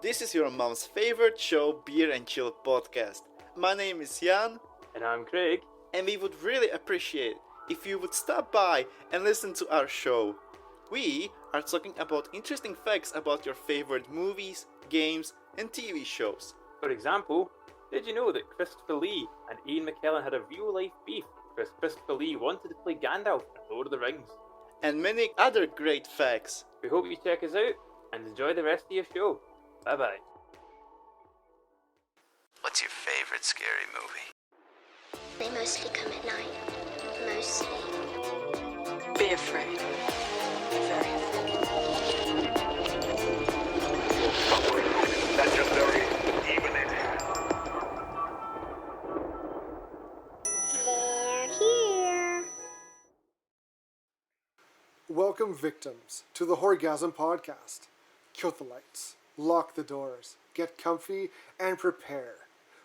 This is your mom's favorite show, Beer and Chill podcast. My name is Jan, And I'm Craig. and we would really appreciate if you would stop by and listen to our show. We are talking about interesting facts about your favorite movies, games, and TV shows. For example, did you know that Christopher Lee and Ian McKellen had a real-life beef because Christopher Lee wanted to play Gandalf in Lord of the Rings? And many other great facts. We hope you check us out and enjoy the rest of your show. Bye-bye. What's your favorite scary movie? They mostly come at night. Mostly. Be afraid. Very afraid. Legendary evening. They're here. Welcome, victims, to the Horr-Gasm podcast. Kill the lights, lock the doors, get comfy, and prepare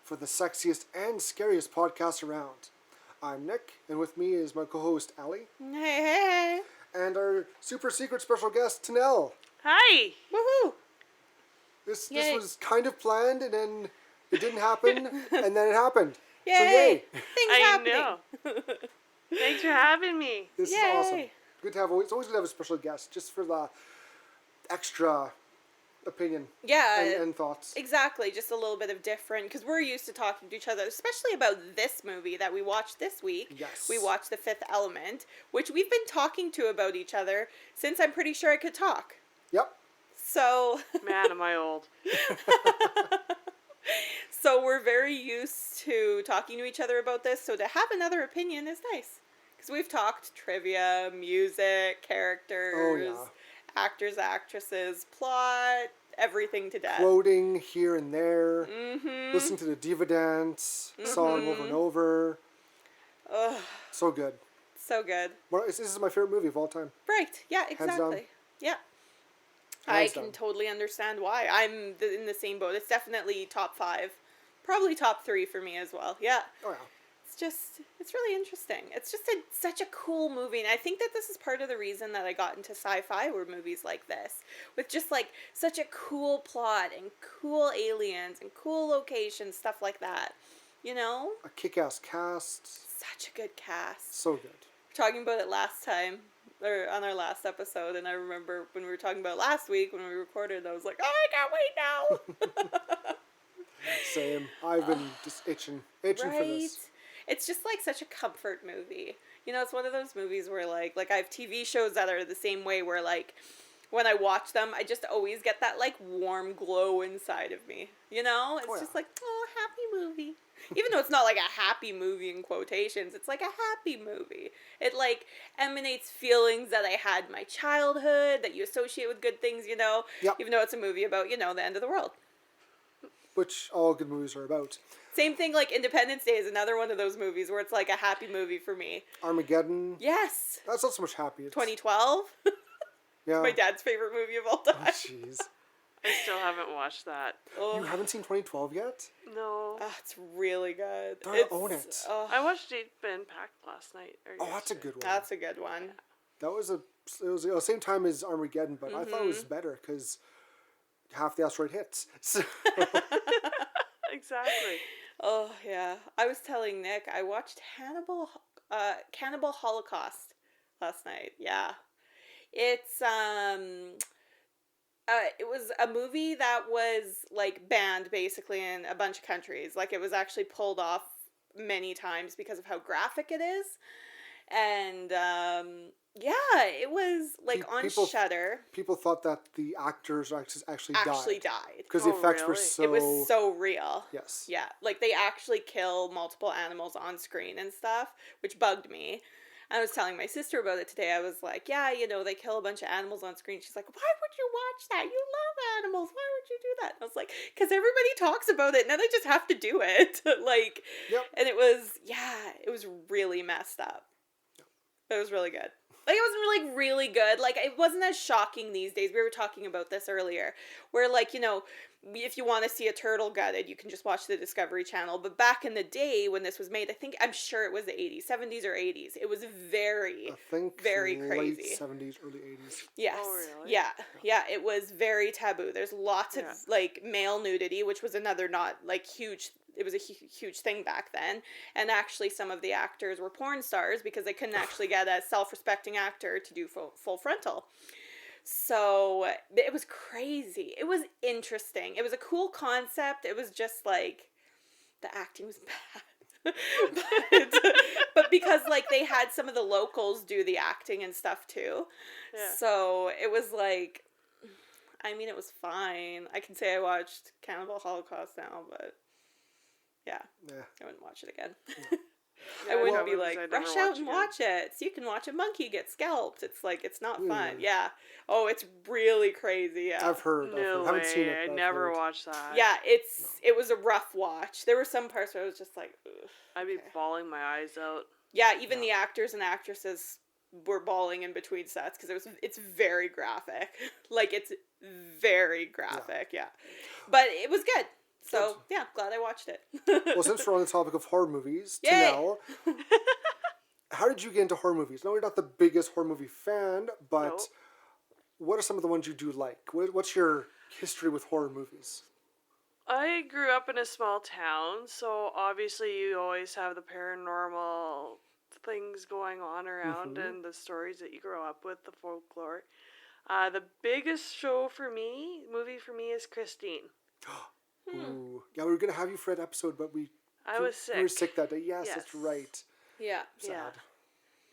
for the sexiest and scariest podcast around. I'm Nick, and with me is my co-host, Allie, Hey. and our super secret special guest, Tenyll. Hi. Woohoo. This Yay. was kind of planned, and then it didn't happen, and then it happened. Yay. So yay! Things happening. know. Thanks for having me. This is Yay. awesome. Good to have. It's always good to have a special guest, just for the extra opinion Yeah. and thoughts. Exactly. Just a little bit of different, because we're used to talking to each other, especially about this movie that we watched this week. Yes. We watched The Fifth Element, which we've been talking to about each other since I'm pretty sure I could talk. Yep. So, Man, am I old. so we're very used to talking to each other about this. So to have another opinion is nice. Because we've talked trivia, music, characters, Oh, yeah. actors, actresses, plot, everything to death. Quoting here and there, Mm-hmm. listen to the diva dance song over and over. Ugh, So good. so good. Well, this is my favorite movie of all time. Right. Yeah, down. exactly. Yeah. Hands I can down. totally understand why. I'm in the same boat. It's definitely top 5. Probably top 3 for me as well. Yeah. Oh yeah. It's really interesting. It's just such a cool movie. And I think that this is part of the reason that I got into sci-fi were movies like this. With just like such a cool plot and cool aliens and cool locations, stuff like that. You know? A kick-ass cast. Such a good cast. So good. Talking about it last time, or on our last episode, and I remember when we were talking about it last week when we recorded, I was like, oh, I can't wait now. Same. I've been just itching for this. It's just like such a comfort movie. You know, it's one of those movies where like I have TV shows that are the same way where like when I watch them, I just always get that like warm glow inside of me. You know? It's Oh, yeah. just like, oh, happy movie. Even though it's not like a happy movie in quotations, it's like a happy movie. It like emanates feelings that I had in my childhood that you associate with good things, you know? Yep. Even though it's a movie about, you know, the end of the world. Which all good movies are about. Same thing like Independence Day is another one of those movies where it's like a happy movie for me. Armageddon. Yes. That's not so much happy. It's, 2012. Yeah. My dad's favorite movie of all Oh, time. jeez. I still haven't watched that. Oh, You haven't seen 2012 yet? No. it's really good. Gotta own it. Oh, I watched Deep Impact last night. Oh, that's a good one. that's a good one. It was the same time as Armageddon, but I thought it was better because half the asteroid hits. So, Exactly. Oh, yeah. I was telling Nick, I watched Cannibal Holocaust last night. Yeah. It's, it was a movie that was, like, banned, basically, in a bunch of countries. Like, it was actually pulled off many times because of how graphic it is. And, yeah, it was, like, on people- Shudder. people thought that the actors actually Died. because the Oh, effects were really? so. It was so real. Yes. Yeah, like they actually kill multiple animals on screen and stuff, which bugged me. I was telling my sister about it today. I was like, yeah, you know, they kill a bunch of animals on screen. She's like, why would you watch that? You love animals. Why would you do that? And I was like, because everybody talks about it, and then I just have to do it. Like, Yep. and it was really messed up. It was really good. Like, it wasn't really good. Like, it wasn't as shocking these days. We were talking about this earlier. Where, like, you know, if you want to see a turtle gutted, you can just watch the Discovery Channel. But back in the day when this was made, I'm sure it was the 80s, 70s or 80s. It was very crazy. Late 70s, early 80s. Yes. Oh, really? Yeah. Yeah, it was very taboo. There's lots of, Yeah. like, male nudity, which was another not, like, huge... It was a huge thing back then. And actually, some of the actors were porn stars because they couldn't actually get a self-respecting actor to do full frontal. So, it was crazy. It was interesting. It was a cool concept. It was just, like, the acting was bad. but because, like, they had some of the locals do the acting and stuff, too. Yeah. So, it was, like... I mean, it was fine. I can say I watched Cannibal Holocaust now, but... Yeah, I wouldn't watch it again. I wouldn't be like, rush out and watch it so you can watch a monkey get scalped. It's like, it's not fun. Yeah. Oh, it's really crazy. Yeah. I've heard. No haven't seen way. it. I never watched that. Yeah, it was a rough watch. There were some parts where I was just like, ugh. I'd be bawling my eyes out. Yeah, even the actors and actresses were bawling in between sets because it's very graphic. Like, it's very graphic. Yeah. But it was good. So, yeah, glad I watched it. Well, since we're on the topic of horror movies, Yay! Tenyll, how did you get into horror movies? No, you're not the biggest horror movie fan, but what are some of the ones you do like? What's your history with horror movies? I grew up in a small town, so obviously you always have the paranormal things going on around and the stories that you grow up with, the folklore. The biggest movie for me is Christine. Ooh. Yeah, we were going to have you for that episode, but I was sick. You were sick that day. Yes, that's right. Yeah. Sad. Yeah.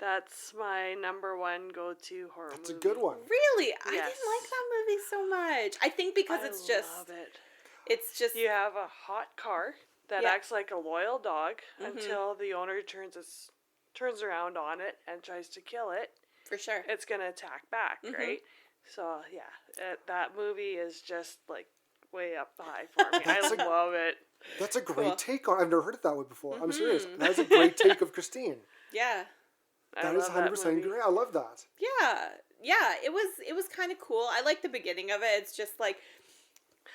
That's my number one go-to horror That's movie. a good one. Really? I Yes. didn't like that movie so much. I think because I love it. It's just... You have a hot car that acts like a loyal dog until the owner turns around on it and tries to kill it. For sure. It's going to attack back, right? So, yeah, that movie is just, like, way up high for me. I love it. That's a great take on. I've never heard it that way before. I'm serious. That's a great take of Christine. Yeah. That is 100% great. I love that. Yeah. It was kind of cool. I like the beginning of it. It's just like,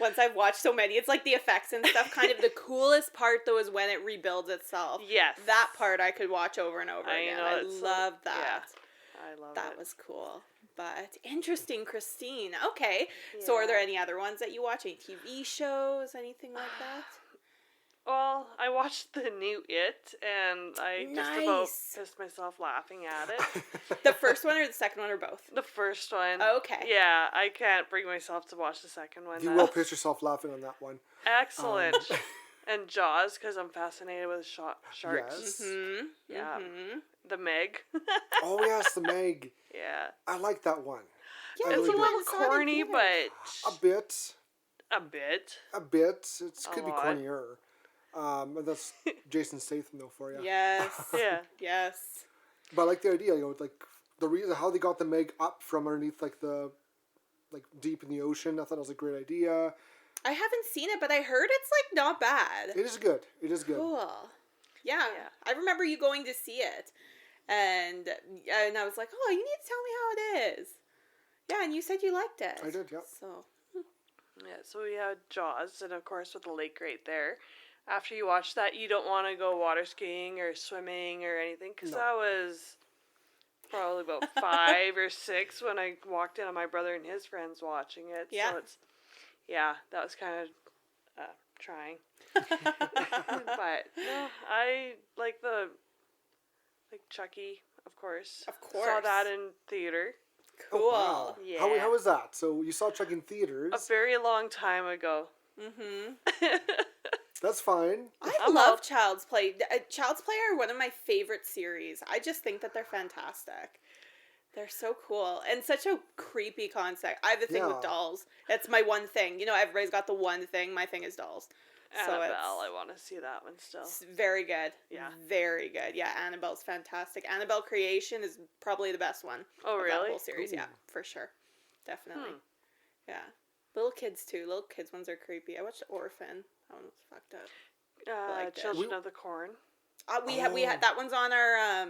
once I've watched so many, it's like the effects and stuff. Kind of the coolest part though is when it rebuilds itself. Yes. That part I could watch over and over again. I love that. Yeah, I love it. That was cool. But interesting, Christine. Okay. Yeah. So are there any other ones that you watch? Any TV shows? Anything like that? Well, I watched the new It, and I just about pissed myself laughing at it. The first one or the second one or both? The first one. Okay. Yeah, I can't bring myself to watch the second one. You will piss yourself laughing on that one. Excellent. And Jaws, because I'm fascinated with sharks. Yes. Mm-hmm. Yeah. The Meg. Oh, yes, the Meg. Yeah. I like that one. Yeah, it's really a little corny, but... A bit. A bit. It could be cornier. That's Jason Statham, though, for you. Yes. Yeah. Yes. But I like the idea, like, the reason how they got the Meg up from underneath, like, deep in the ocean. I thought it was a great idea. I haven't seen it, but I heard it's, like, not bad. It is good. Cool. Yeah. I remember you going to see it. And I was like, oh, you need to tell me how it is. Yeah, and you said you liked it. I did, yeah. So. Yeah, so we had Jaws, and of course with the lake right there. After you watch that, you don't want to go water skiing or swimming or anything, because I was probably about 5 or 6 when I walked in on my brother and his friends watching it. Yeah. So that was kind of trying. But no, I like Chucky, of course. Of course. Saw that in theater. Cool. Oh, wow. Yeah. How was that? So you saw Chuck in theaters. A very long time ago. Mm-hmm. That's fine. I love Child's Play. Child's Play are one of my favorite series. I just think that they're fantastic. They're so cool. And such a creepy concept. I have a thing with dolls. That's my one thing. You know, everybody's got the one thing. My thing is dolls. Annabelle, I want to see that one still. It's very good. Yeah. Very good. Yeah, Annabelle's fantastic. Annabelle Creation is probably the best one. Oh, really? That whole series, yeah, for sure. Definitely. Yeah. Little kids, too. Little kids ones are creepy. I watched Orphan. That one was fucked up. Children of the Corn. We had that one's on our,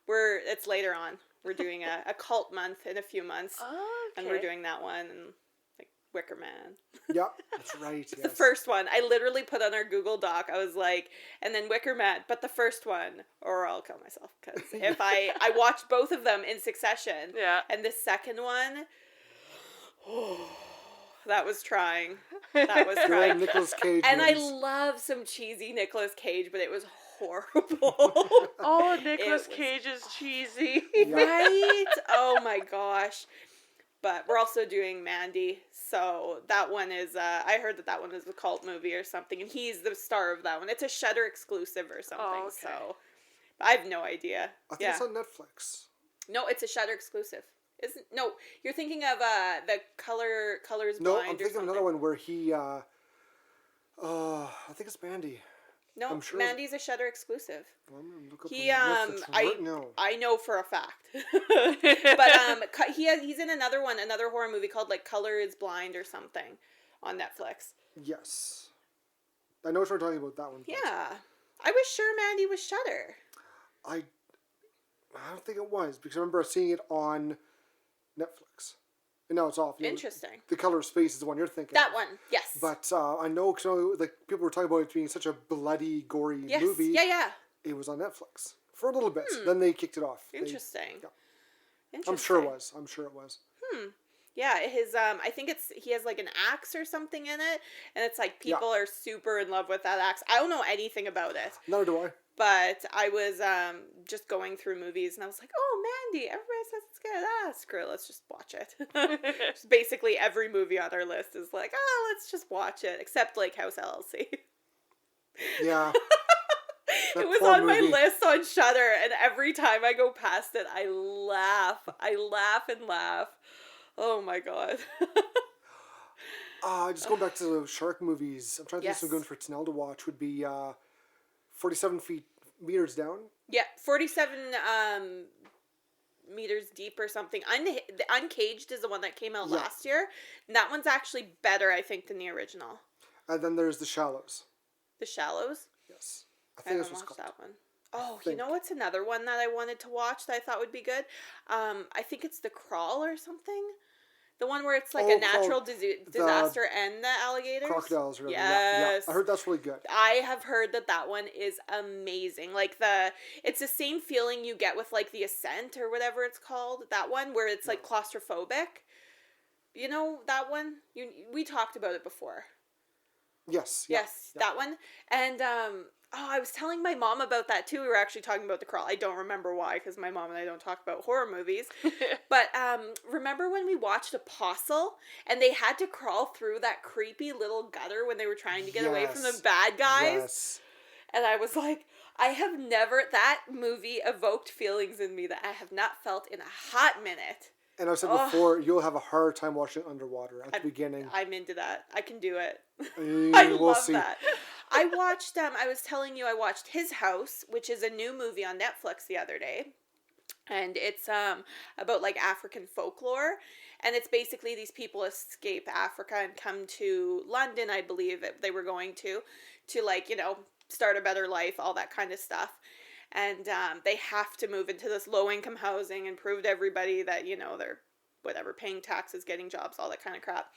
it's later on. We're doing a cult month in a few months. Oh, okay. And we're doing that one and like Wicker Man. Yep, that's right. Yes. The first one. I literally put on our Google Doc, I was like, and then Wicker Man, but the first one, or I'll kill myself. Because if I watched both of them in succession. Yeah. And the second one, that was trying. That was trying. Nicolas Cage. And I wins. love some cheesy Nicolas Cage, but it was horrible. Oh, Nicolas It was- Cage is cheesy. Right? Oh my gosh. But we're also doing Mandy, so that one is, I heard that one is a cult movie or something, and he's the star of that one. It's a Shudder exclusive or something, Oh, okay. so I have no idea. I think it's on Netflix. No, it's a Shudder exclusive. Isn't No, you're thinking of the Colors No, Blind I'm or thinking of something. another one where he. I think it's Mandy. No, I'm sure Mandy's a Shudder exclusive. I'm gonna look up He on Netflix right now. I know for a fact. But he's in another horror movie called like Color is Blind or something on Netflix. Yes, I know what you're talking about. That one. but Yeah. I was sure Mandy was Shudder. I don't think it was because I remember seeing it on Netflix, and now it's off. You know, Interesting. The Color of Space is the one you're thinking. That of. one, yes. But I know because like people were talking about it being such a bloody, gory yes. movie. Yeah. It was on Netflix for a little bit. Then they kicked it off. Interesting. yeah. Interesting. I'm sure it was. Yeah, his I think he has like an axe or something in it, and it's like people are super in love with that axe. I don't know anything about it, Neither do I. but I was just going through movies and I was like, oh, Mandy, everybody says it's good. Screw it, let's just watch it. Just basically every movie on our list is like, oh, let's just watch it, except like House LLC. Yeah. That It was poor on my movie. list on Shudder, and every time I go past it, I laugh and laugh. Oh my god. Just going back to the shark movies, I'm trying to think of some Yes. good for Tenyll to watch would be 47 meters down. Yeah, 47 meters deep or something. The Uncaged is the one that came out Yeah. last year. And that one's actually better, I think, than the original. And then there's The Shallows. The Shallows. Yes. I I think haven't that's what's watched called. that one. Oh, you think. know what's another one that I wanted to watch that I thought would be good? I think it's The Crawl or something. The one where it's like a Oh, natural called disaster and the alligators. Crocodiles, really. Yes. Yeah. I heard that's really good. I have heard that one is amazing. Like it's the same feeling you get with like The Ascent or whatever it's called. That one where it's like claustrophobic. You know that one? We talked about it before. Yes. Yes, that one. And I was telling my mom about that too. We were actually talking about The Crawl. I don't remember why, because my mom and I don't talk about horror movies. But remember when we watched Apostle and they had to crawl through that creepy little gutter when they were trying to get away from the Yes. bad guys? Yes. And I was like, that movie evoked feelings in me that I have not felt in a hot minute. And I said Oh. before, you'll have a hard time watching it underwater at the beginning. I'm into that. I can do it. Mm, I we'll love see. that. I watched, I was telling you, I watched His House, which is a new movie on Netflix the other day. And it's about like African folklore. And it's basically these people escape Africa and come to London, I believe they were going to like, start a better life, all that kind of stuff. And they have to move into this low-income housing and prove to everybody that, they're, whatever, paying taxes, getting jobs, all that kind of crap.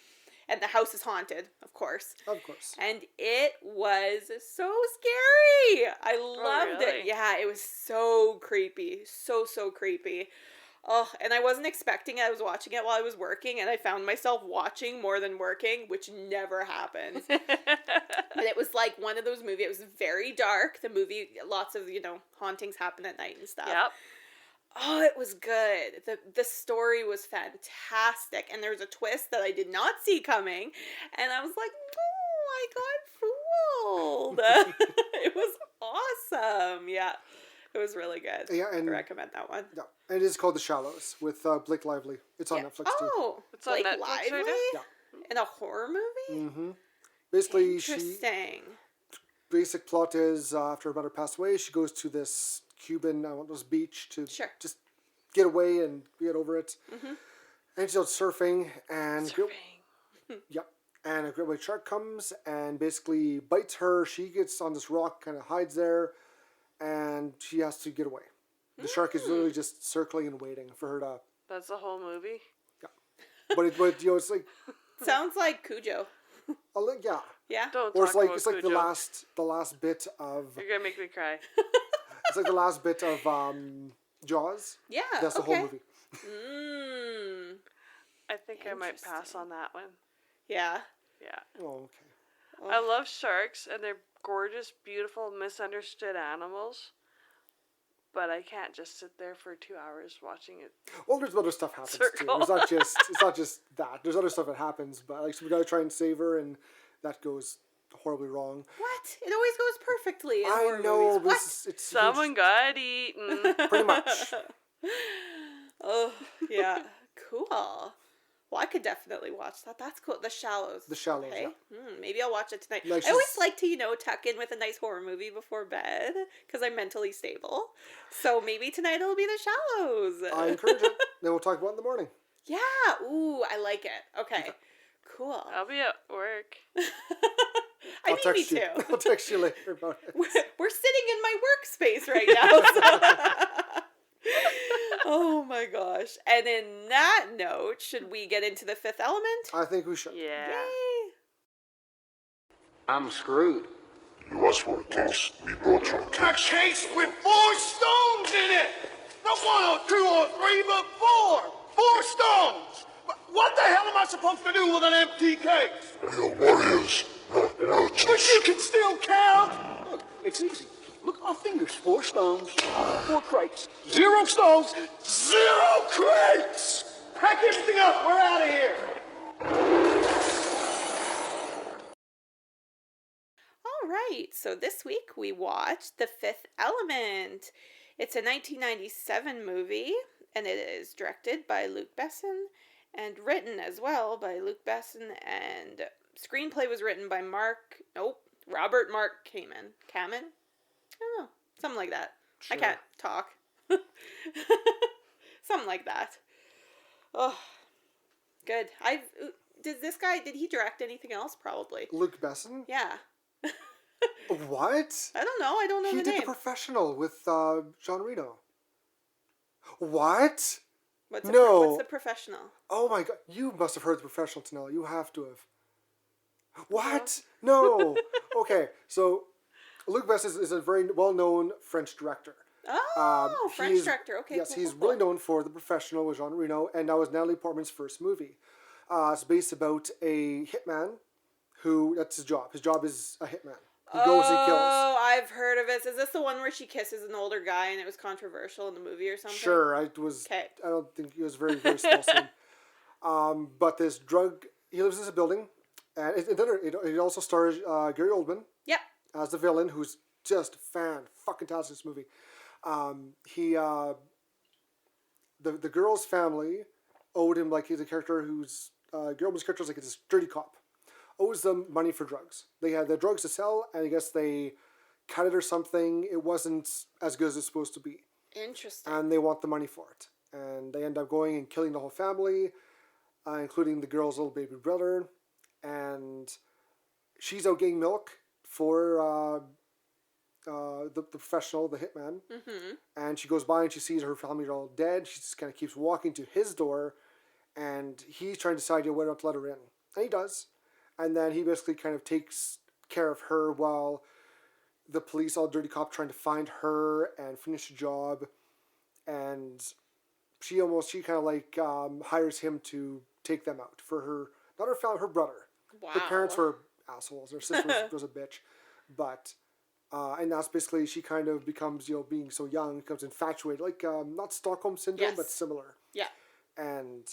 And the house is haunted, of course. Of course. And it was so scary. I loved it. really? Yeah, it was so creepy. So creepy. Oh, and I wasn't expecting it. I was watching it while I was working, and I found myself watching more than working, which never happens. And it was like one of those movies. It was very dark. The movie, lots of, hauntings happen at night and stuff. Yep. Oh, it was good. The story was fantastic. And there was a twist that I did not see coming. And I was like, oh, I got fooled. It was awesome. Yeah. It was really good. Yeah, I and recommend that one. yeah, and it is called The Shallows with Blake Lively. It's on Yeah. Netflix too. Oh, It's on Blake Netflix Lively? right now? Yeah. In a horror movie? Mm-hmm. Basically, Interesting. basic plot is after her mother passed away, she goes to this Cuban beach to Sure. just get away and get over it. Mm-hmm. And she's out surfing, and and a great white shark comes and basically bites her. She gets on this rock, kind of hides there, and she has to get away. The shark is literally just circling and waiting for her to. That's the whole movie. But it's like, Sounds like Cujo. yeah. Yeah. Don't Or talk about it's like Cujo. the last bit of You're gonna make me cry. it's like the last bit of Jaws. Yeah. That's the okay. whole movie. I think I might pass on that one. Yeah. Yeah. Oh, okay. I love sharks, and they're gorgeous, beautiful, misunderstood animals. But I can't just sit there for 2 hours watching it. Well, there's other stuff happens Circle. too. It's not just that. There's other stuff that happens, but like so we gotta try and save her, and that goes horribly wrong. What? It always goes perfectly in I horror know. movies. But What? it's Someone got eaten. pretty much. Oh, yeah. Cool. Well, I could definitely watch that. That's cool. The Shallows. The Shallows, Okay. yeah. Maybe I'll watch it tonight. Like I always she's- like to, tuck in with a nice horror movie before bed because I'm mentally stable. So maybe tonight it'll be The Shallows. I encourage it. Then we'll talk about it in the morning. Yeah. Ooh, I like it. Okay. Cool. I'll be at work. Me too. I'll text you later about it. We're sitting in my workspace right now. Oh my gosh. And in that note, should we get into the fifth element? I think we should. Yeah. Yay. I'm screwed. You asked for a case, we brought you a A case. case with 4 stones in it! Not 1 or 2 or 3, but 4! 4 stones! What the hell am I supposed to do with an empty case? We are warriors, not But merchants. you can still count! Look, it's easy. Look at my fingers. 4 stones, 4 crates. 0 stones, 0 crates! Pack everything up, we're out of here! All right. So this week we watched The Fifth Element. It's a 1997 movie, and it is directed by Luc Besson and written as well by Luc Besson, and screenplay was written by Robert Mark Kamen. Kamen? I don't know. Something like that. Sure. I can't talk. Something like that. Oh, good. Did he direct anything else? Probably. Luc Besson? Yeah. What? I don't know. I don't know He the did name. The Professional with Jean Reno. What? What's No. The Professional? Oh my god. You must have heard The Professional, Tenyll. You have to have. What? No. Okay, so Luc Besson is a very well-known French director. Oh, French he's- director. Okay, Yes, cool, he's cool, really known for The Professional with Jean Reno, and that was Natalie Portman's first movie. It's based about a hitman that's his job. His job is a hitman. He goes, he kills. Oh, I've heard of it. Is this the one where she kisses an older guy and it was controversial in the movie or something? Sure, I don't think it was very, very small scene. But this he lives in a building, and it also stars Gary Oldman Yep. as the villain, who's just fucking tastic in this movie. The girl's family owed him, like, he's a character who's Gary Oldman's character is like this dirty cop, owes them money for drugs. They had the drugs to sell, and I guess they cut it or something. It wasn't as good as it's supposed to be. Interesting. And they want the money for it. And they end up going and killing the whole family, including the girl's little baby brother. And she's out getting milk for the professional, the hitman. Mm-hmm. And she goes by and she sees her family are all dead. She just kind of keeps walking to his door, and he's trying to decide whether or not to let her in. And he does. And then he basically kind of takes care of her while the police, all dirty cop, trying to find her and finish the job. And she kind of like hires him to take them out for her, not her family, her brother. Wow. Her parents were assholes. Her sister was a bitch. But, and that's basically, she kind of becomes, being so young, becomes infatuated. Like, not Stockholm Syndrome, Yes. but similar. Yeah. And,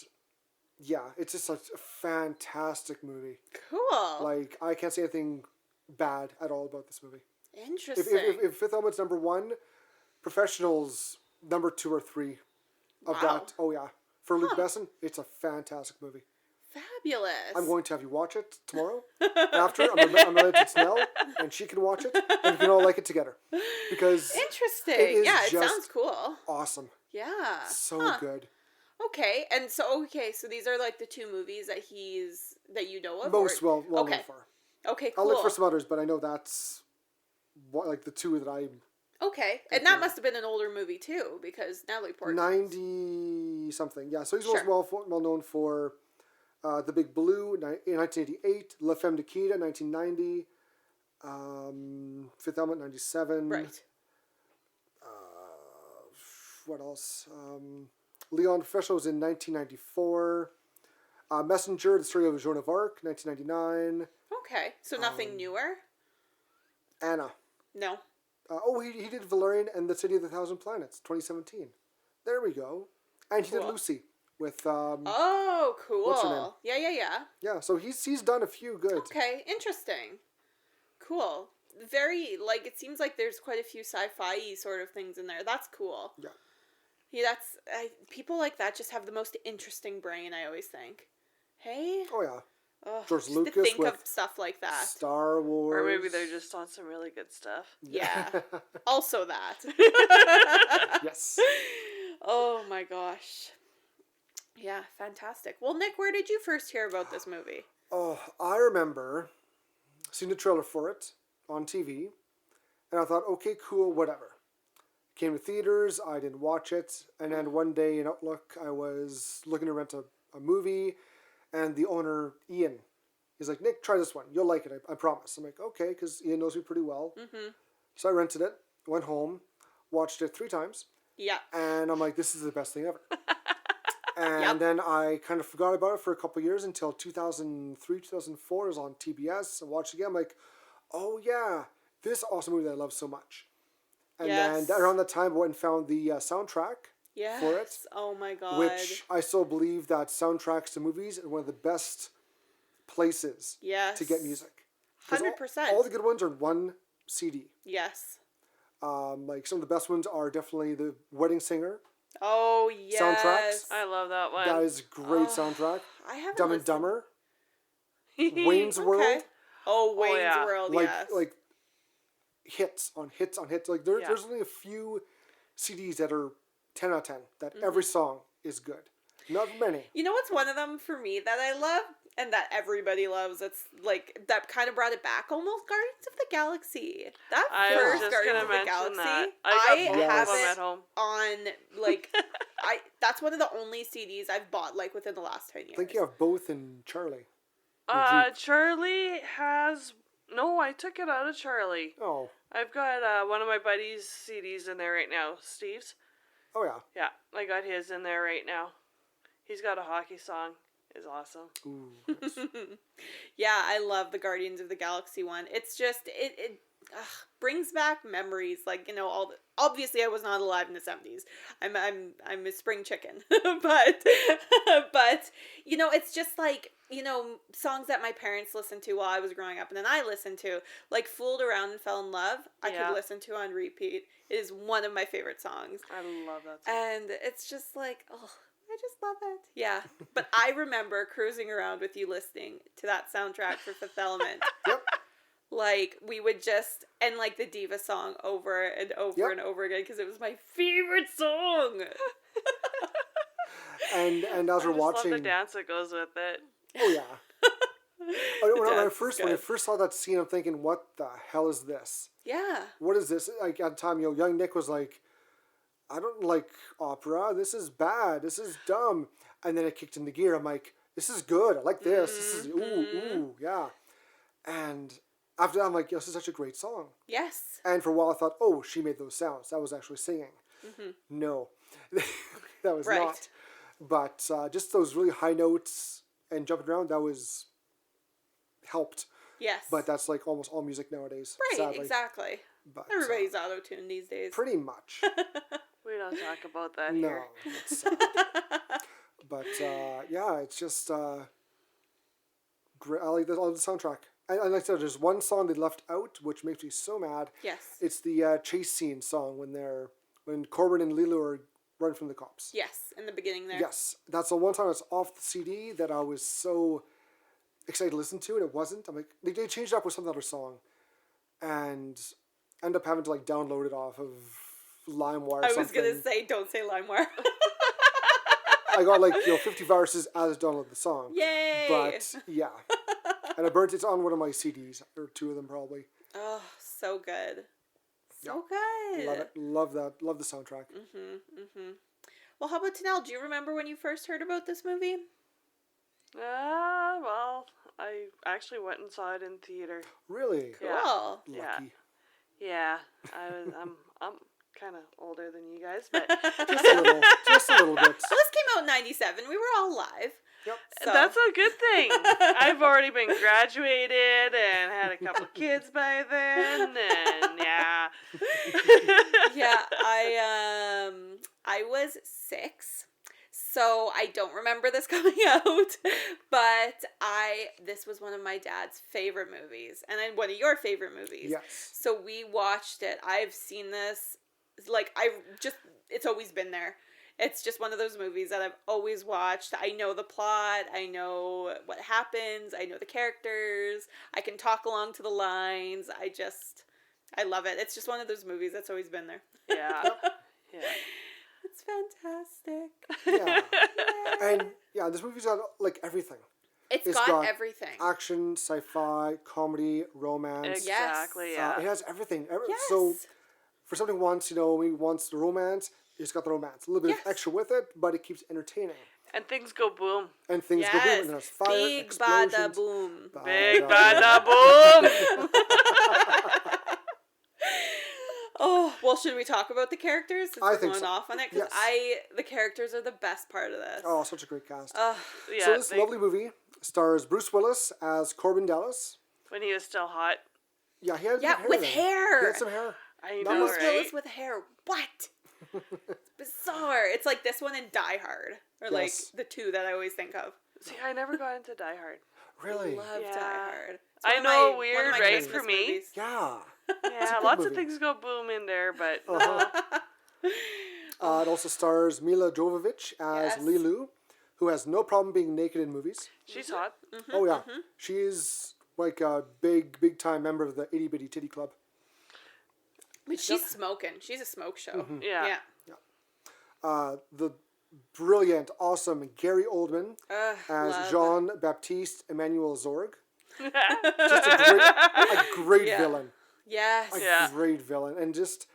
yeah, it's just such a fantastic movie. Cool. Like, I can't say anything bad at all about this movie. Interesting. If Fifth Element's number 1, Professionals number 2 or 3 of Wow. that. Oh yeah, for Luc Besson, it's a fantastic movie. Fabulous. I'm going to have you watch it tomorrow. After I'm gonna let it to Tenyll, and she can watch it, and we can all like it together. Because Interesting. it is Yeah, it just sounds cool. awesome, Yeah. so Huh. good. Okay, and so these are like the 2 movies that you know of. Most or- well okay. known for. Okay, cool. I'll look for some others, but I know that's like the 2 that I'm Okay, and that must have been an older movie too, because Natalie Portman. 90 something. Yeah, so he's Sure. most well known for The Big Blue in 1988, La Femme Nikita 1990, Fifth Element 97. Right. What else? Leon Professional was in 1994. Messenger, The Story of Joan of Arc, 1999. Okay, so nothing newer? Anna. No. He did Valerian and the City of the Thousand Planets, 2017. There we go. And he did Cool. Lucy with... Oh, cool. what's her name? Yeah. Yeah, so he's done a few good. Okay, interesting. Cool. Very, like, it seems like there's quite a few sci-fi sort of things in there. That's cool. Yeah. Yeah, people like that just have the most interesting brain, I always think. Hey? Oh, yeah. Ugh, George just Lucas to think with of stuff like that. Star Wars. Or maybe they're just on some really good stuff. Yeah. Also that. Yes. Oh my gosh. Yeah, fantastic. Well, Nick, where did you first hear about this movie? Oh, I remember seeing the trailer for it on TV, and I thought, okay, cool, whatever. Came to theaters, I didn't watch it, and then one day in Outlook, I was looking to rent a movie, and the owner, Ian, he's like, Nick, try this one. You'll like it, I promise. I'm like, okay, because Ian knows me pretty well. Mm-hmm. So I rented it, went home, watched it 3 times, Yeah. and I'm like, this is the best thing ever. And then I kind of forgot about it for a couple of years until 2003, 2004. It was on TBS. I watched it again. I'm like, oh yeah, this awesome movie that I love so much. And Yes. then around that time, I went and found the soundtrack for it. Oh my god. Which I still believe that soundtracks to movies are one of the best places Yes. to get music. 'Cause 100%. All the good ones are in one CD. Yes. Like some of the best ones are definitely the Wedding Singer Oh yes. soundtracks. I love that one. That is a great soundtrack. I haven't Dumb and listened- Dumber, Wayne's World, Okay. Oh, Wayne's yeah. World, like yes. like hits on hits on hits. Like there's only a few CDs that are 10 out of 10. That every song is good. Not many. You know what's one of them for me that I love and that everybody loves? It's like that kind of brought it back almost. Guardians of the Galaxy. That I was first just Guardians gonna of the mention Galaxy. that. I got both have of them it at home. on like that's one of the only CDs I've bought like within the last 10 years. I think you have both in Charlie. Charlie has... No, I took it out of Charlie. Oh. I've got one of my buddy's CDs in there right now. Steve's. Oh yeah. Yeah, I got his in there right now. He's got a hockey song. It's awesome. Ooh. Yes. Yeah, I love the Guardians of the Galaxy one. It's just it brings back memories. Like, you know, obviously I was not alive in the 70s. I'm a spring chicken. but you know, it's just like, you know, songs that my parents listened to while I was growing up and then I listened to, like Fooled Around and Fell in Love. I could listen to on repeat. It is one of my favorite songs. I love that song. And it's just like, oh, I just love it. Yeah. But I remember cruising around with you listening to that soundtrack for Fifth Element. Yep. Like, we would just, and like the Diva song over and over and over again because it was my favorite song. And as I we're just watching, love the dance that goes with it. oh yeah. When I dance first is when I good. first saw that scene, I'm thinking, what the hell is this? Yeah. What is this? Like at the time, you know, young Nick was like, I don't like opera. This is bad. This is dumb. And then it kicked into gear. I'm like, this is good. I like this. This is ooh, yeah. And after that, I'm like, this is such a great song. Yes. And for a while, I thought, oh, she made those sounds. That was actually singing. No, that was Right. not. But just those really high notes and jumping around, that was helped. Yes. But that's like almost all music nowadays. right, sadly. exactly. But, Everybody's auto-tuned these days. pretty much. We don't talk about that No, here. it's sad. But yeah, it's just great. I like the soundtrack. And like I said, there's one song they left out, which makes me so mad. Yes. It's the chase scene song when Corbin and Lilo are running from the cops. Yes, in the beginning there. Yes, that's the one time it's off the CD that I was so excited to listen to, and it wasn't. I'm like, they changed it up with some other song, and end up having to like download it off of LimeWire or something. I was gonna say, don't say LimeWire. I got like 50 viruses as I downloaded the song. Yay! But yeah, and I burnt it on one of my CDs, or 2 of them probably. Oh, so good. So good. Love it. Love that. Love the soundtrack. Well, how about Tenyll? Do you remember when you first heard about this movie? Well, I actually went and saw it in theater. Really? Cool. Lucky. Yeah. I'm kind of older than you guys, but Just a little. Just a little bit. Well, this came out in 97. We were all alive. Yep. So. that's a good thing. I've already been graduated and had a couple kids by then, and yeah. Yeah, I was 6. So I don't remember this coming out, but this was one of my dad's favorite movies, and then one of your favorite movies. Yes. So we watched it. I've seen this, it's always been there. It's just one of those movies that I've always watched. I know the plot. I know what happens. I know the characters. I can talk along to the lines. I love it. It's just one of those movies that's always been there. Yeah. Yeah. It's fantastic. Yeah. And yeah, this movie's got like everything. It's It's got got everything. Action, sci-fi, comedy, romance. Exactly, yeah. It has everything. Yes. So for something wants the romance, it's got the romance. A little bit of extra with it, but it keeps entertaining. And things go boom. And things go boom, and there's fire, Big explosions. bada boom. Big bada boom. Oh, well, should we talk about the characters? Since I we're think going so. off on it? Because the characters are the best part of this. Oh, such a great cast. Yeah, So this lovely movie stars Bruce Willis as Corbin Dallas. when he was still hot. Yeah, he had hair with then. hair. He had some hair. I Not know, much. Bruce right? Willis with hair. What? It's bizarre. It's like this one and Die Hard. Or like Yes. the two that I always think of. See, I never got into Die Hard. Really? Love Yeah. Die Hard. It's I one of know, one weird, of my right, Christmas for me? movies. Yeah. Yeah, good lots movie. of things go boom in there, but It also stars Mila Jovovich as Yes. Lilu, who has no problem being naked in movies. she's hot. Oh yeah, she is like a big time member of the Itty Bitty Titty Club. But she's smoking. She's a smoke show. Yeah. The brilliant, awesome Gary Oldman Ugh, as love. Jean-Baptiste Emmanuel Zorg. Just a great Yeah. villain. Yes. Yeah. Great villain. And just,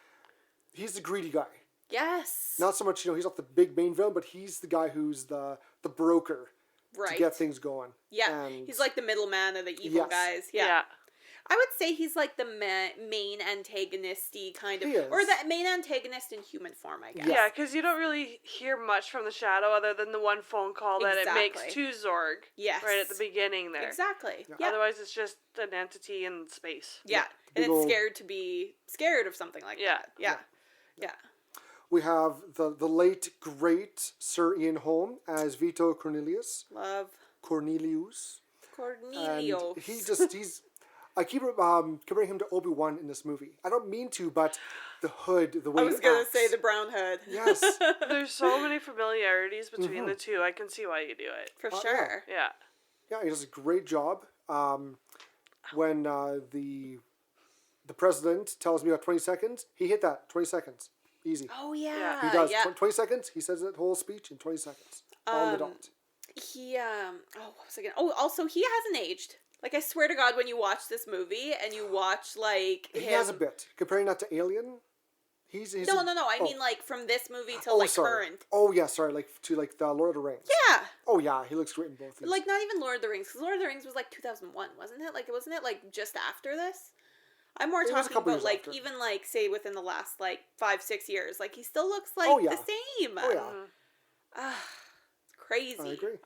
he's the greedy guy. Yes. Not so much, he's not the big main villain, but he's the guy who's the broker right. to get things going. Yeah. And He's like the middleman of the evil Yes. guys. Yeah. Yeah. I would say he's like the main antagonisty kind of, He is. or the main antagonist in human form, I guess. Yeah, because you don't really hear much from the Shadow other than the one phone call that it makes Exactly. to Zorg. Yes. Right at the beginning there. Exactly. Yeah. Otherwise, it's just an entity in space. Yeah. And Big it's old- scared of something like Yeah. that. Yeah. Yeah. we have the late, great Sir Ian Holm as Vito Cornelius. Love Cornelius. Cornelio. And he's... I keep comparing him to Obi-Wan in this movie. I don't mean to, but the hood, the way I was he going to acts. say the brown hood. Yes. There's so many familiarities between the two. I can see why you do it. For yeah. sure. Yeah. Yeah, he does a great job. When the president tells me about 20 seconds, he hit that. 20 seconds. Easy. Oh, yeah. He does. Yeah. 20 seconds, he says that whole speech in 20 seconds. On the dot. He, what was I gonna... Oh, also, he hasn't aged. Like, I swear to God, when you watch this movie and you watch, like, He him... has a bit. Comparing that to Alien, he's No. I mean, like, from this movie till, like, sorry. current. Oh, yeah, sorry. Like, to, like, the Lord of the Rings. Yeah. Oh, yeah, he looks great in both these. Like, not even Lord of the Rings, because Lord of the Rings was, like, 2001, wasn't it? Like, wasn't it, like, just after this? I'm more It was a talking couple about, years like, after. even, like, say, within the last, like, 5-6 years. Like, he still looks, like, Oh, yeah. the same. Oh, yeah. Crazy. I agree.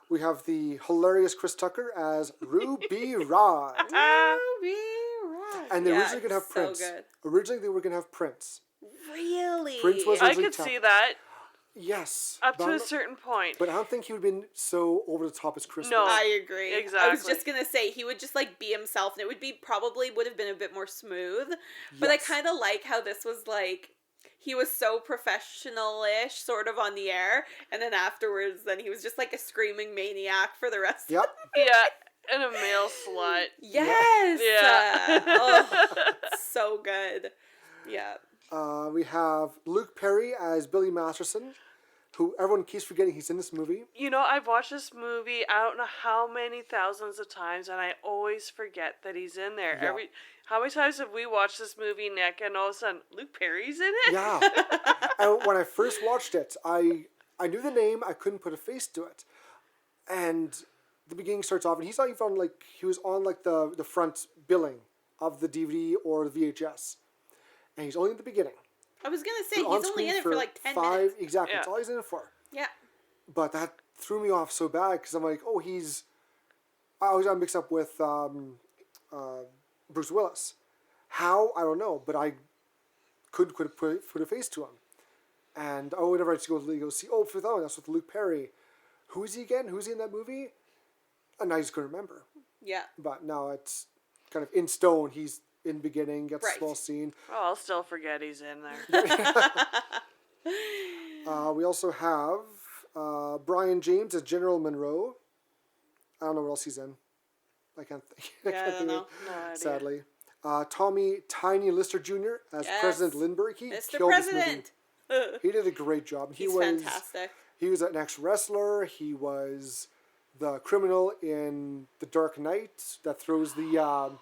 We have the hilarious Chris Tucker as Ruby Rod. Ruby Rod. And they Yeah, originally going to have so Prince. good. Originally, they were going to have Prince. Really? Prince was I originally could top. see that Yes. up but to I'm a not- certain point. But I don't think he would have been so over the top as Chris No. was. I agree. I was Exactly. just gonna say he would just like be himself, and it would be probably would have been a bit more smooth. But I Yes. kind of like how this was like he was so professional-ish, sort of on the air, and then afterwards, then he was just like a screaming maniac for the rest. Yep. Yeah, and a male slut. Yes. Yeah. Oh, so good. Yeah. We have Luke Perry as Billy Masterson. who everyone keeps forgetting he's in this movie. You know, I've watched this movie I don't know how many thousands of times, and I always forget that he's in there. Yeah. How many times have we watched this movie, Nick, and all of a sudden Luke Perry's in it? Yeah. And when I first watched it, I knew the name, I couldn't put a face to it. And the beginning starts off, and he's not even on, like, he was on, like, the front billing of the DVD or the VHS. And he's only in the beginning. I was going to say, He's on he's only screen in it for like 10 minutes. Exactly, Yeah. that's all he's in it for. Yeah. But that threw me off so bad, because I'm like, oh, I always got mixed up with Bruce Willis. How? I don't know, but I couldn't put a face to him. And whenever I just go see, that's with Luke Perry. Who is he again? Who's he in that movie? And I just couldn't remember. Yeah. But now it's kind of in stone. He's in the beginning, gets Right. a small scene. Oh, I'll still forget he's in there. We also have Brian James as General Monroe. I don't know what else he's in. I can't think. Yeah, I don't know. No idea. Sadly. Tommy Tiny Lister Jr. as Yes. President Lindbergh. He Mr. killed President. this movie. He did a great job. He's was fantastic. He was an ex-wrestler. He was the criminal in The Dark Knight that throws the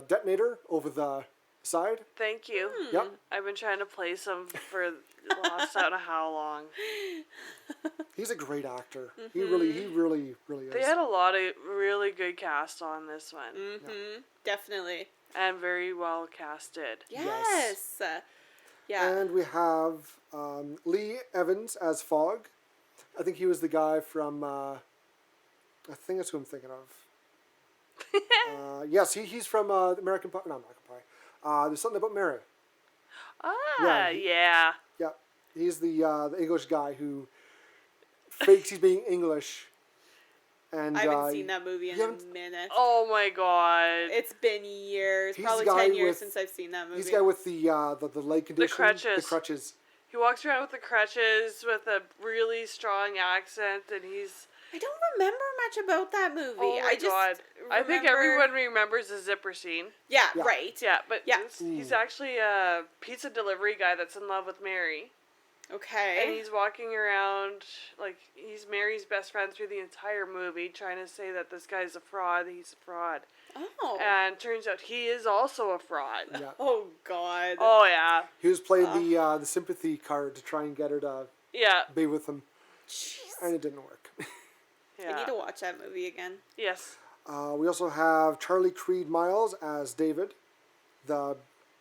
detonator over the side. Thank you. Yep. I've been trying to play some for the last I don't know how long. He's a great actor. He really is. They had a lot of really good cast on this one. Mm-hmm. Definitely. And very well casted. Yes. Yeah. And we have Lee Evans as Fogg. I think he was the guy from, I think that's who I'm thinking of. Yes, he's from American Pie. No, American Pie. There's Something About Mary. Ah, yeah. Yeah, he's the English guy who fakes he's being English. And I haven't seen that movie in you a haven't- minute. Oh my god. It's been years, He's probably the guy 10 years with- since I've seen that movie. He's the guy with the leg condition. crutches. The crutches. He walks around with the crutches with a really strong accent, and he's... I don't remember much about that movie. Oh my I just god. I think remember- everyone remembers the zipper scene. Yeah, Yeah. right. Yeah, but Yeah. he's actually a pizza delivery guy that's in love with Mary. Okay. And he's walking around, like, he's Mary's best friend through the entire movie, trying to say that this guy's a fraud, he's a fraud. Oh. And turns out he is also a fraud. Yeah. Oh, God. Oh, yeah. He was playing the sympathy card to try and get her to Yeah. be with him, Jeez. and it didn't work. Yeah. I need to watch that movie again. Yes. We also have Charlie Creed Miles as David, the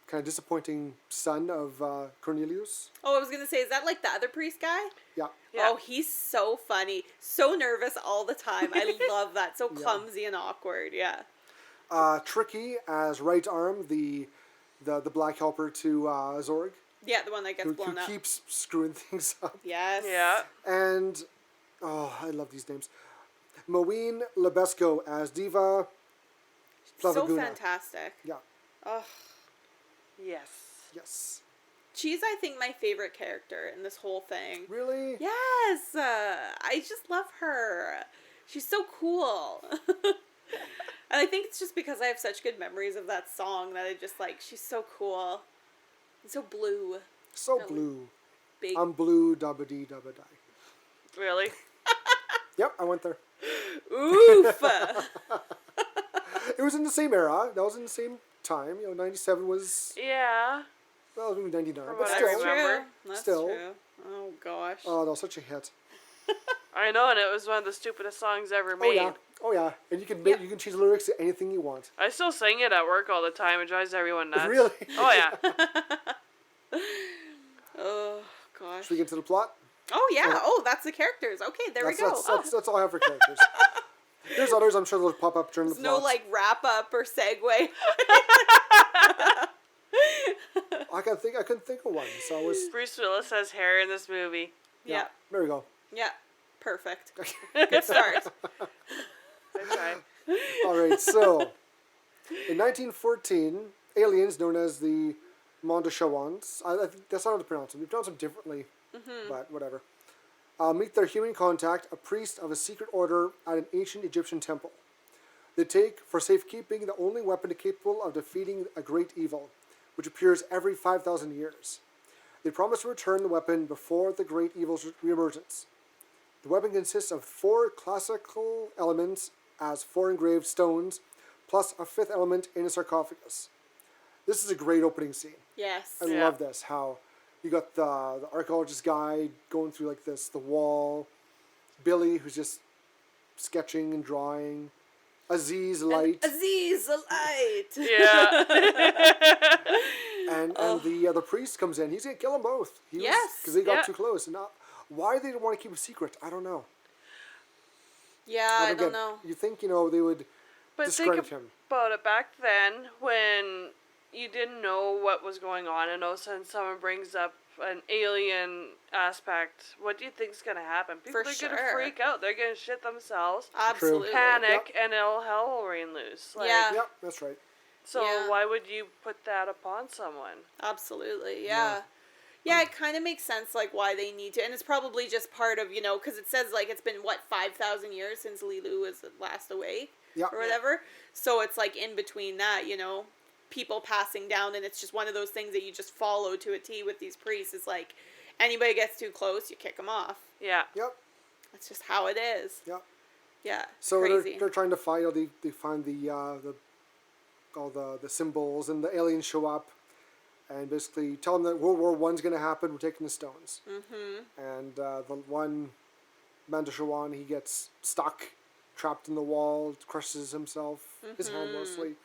kind of disappointing son of Cornelius. Oh, I was going to say, is that like the other priest guy? Yeah. Yeah. Oh, he's so funny. So nervous all the time. I love that. So clumsy and awkward. Yeah. Tricky as right arm, the black helper to Zorg, Yeah, the one that gets who blown up. keeps screwing things up. Yes. Yeah. And, oh, I love these names. Moeen Lebesco as Diva So Plavaguna. fantastic. Yeah. Oh, Yes. Yes. she's, I think, my favorite character in this whole thing. Really? Yes. I just love her. She's so cool. And I think it's just because I have such good memories of that song that I just like, she's so cool. And so blue. So Really blue. Big. I'm blue, dabba dee, dabba die. Really? Yep, I went there. Oof. It was in the same era. That was in the same time. 97 was, Yeah. well, maybe 99. From But what I still. remember. True. That's Still. true. Oh, gosh. Oh, that was such a hit. I know, and it was one of the stupidest songs ever made. Oh, yeah. Oh, yeah. And you can you can change the lyrics to anything you want. I still sing it at work all the time. It drives everyone nuts. Really? Oh, yeah. Oh, gosh. Should we get to the plot? Oh, yeah. Oh, that's the characters. Okay, there we go. That's all I have for characters. There's others I'm sure they'll pop up during the There's no, plots. like, wrap-up or segue. I couldn't think of one, so I was... Bruce Willis has hair in this movie. Yeah. There we go. Yeah. Perfect. Good start. I tried. All right, so in 1914, aliens known as the Mondashawans, I think that's not how to pronounce them. We pronounce them differently, but whatever. Meet their human contact, a priest of a secret order at an ancient Egyptian temple. They take for safekeeping the only weapon capable of defeating a great evil, which appears every 5,000 years. They promise to return the weapon before the Great Evil's reemergence. The weapon consists of 4 classical elements as 4 engraved stones, plus a 5th element in a sarcophagus. This is a great opening scene. Yes. I love this, how you got the archaeologist guy going through like this, the wall, Billy who's just sketching and drawing, Aziz light. Aziz, a light. Yeah. And the priest comes in. He's going to kill them both. Because they got too close. And why they didn't want to keep a secret, I don't know. Yeah, I don't know. You think, they would discredit him. About it back then when you didn't know what was going on and all of a sudden someone brings up an alien aspect. What do you think's going to happen? People are going to freak out. They're going to shit themselves. Absolutely. Panic, and hell will rain loose. Yep, that's right. So why would you put that upon someone? Absolutely, yeah. Yeah, it kind of makes sense, like, why they need to. And it's probably just part of, because it says, like, it's been, 5,000 years since Lilu was last awake? Or whatever. So it's, like, in between that, people passing down, and it's just one of those things that you just follow to a T with these priests. It's like, anybody gets too close, you kick them off. Yeah. Yep. That's just how it is. Yep. Yeah. So crazy. they're trying to find. They find all the symbols, and the aliens show up, and basically tell them that World War I's going to happen. We're taking the stones. Mm-hmm. And the one Mandashawan, he gets stuck, trapped in the wall, crushes himself, his hand mostly.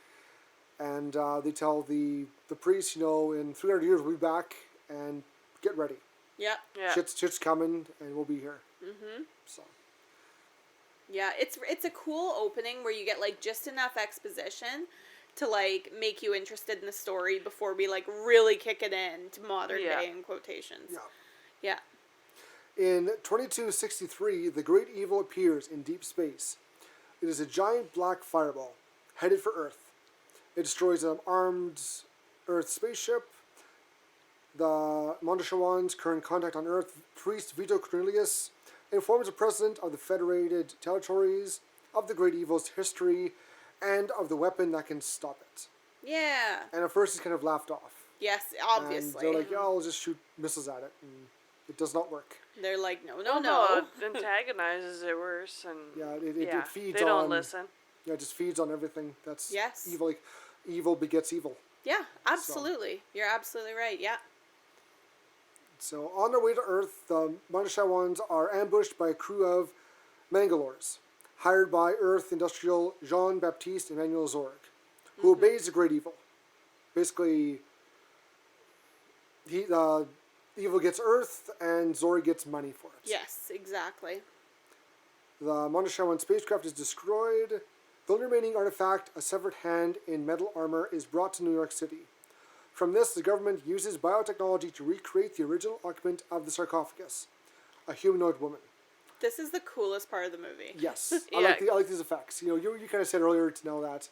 And they tell the priest, in 300 years we'll be back, and get ready. Yep. Yeah. Shit's coming, and we'll be here. Mm-hmm. So. Yeah, it's a cool opening where you get, like, just enough exposition to, like, make you interested in the story before we, like, really kick it in to modern day in quotations. Yeah. In 2263, the Great Evil appears in deep space. It is a giant black fireball, headed for Earth. It destroys an armed Earth spaceship. The Mondoshawan's current contact on Earth, Priest Vito Cornelius, informs the President of the Federated Territories of the Great Evil's history and of the weapon that can stop it. Yeah. And at first it's kind of laughed off. Yes, obviously. And they're like, I'll just shoot missiles at it. And it does not work. They're like, no. It antagonizes it worse. And it feeds on... They don't listen. Yeah, it just feeds on everything. That's yes. Evil. Like, evil begets evil. Yeah, absolutely. So. You're absolutely right, yeah. So, on their way to Earth, the Mondashawans are ambushed by a crew of Mangalores, hired by Earth industrial Jean-Baptiste Emmanuel Zorg, who obeys the Great Evil. Basically, Evil gets Earth, and Zorg gets money for it. Yes, exactly. The Mondashawan spacecraft is destroyed. The only remaining artifact, a severed hand in metal armor, is brought to New York City. From this, the government uses biotechnology to recreate the original occupant of the sarcophagus, a humanoid woman. This is the coolest part of the movie. Yes, I like these effects. You kind of said earlier to know that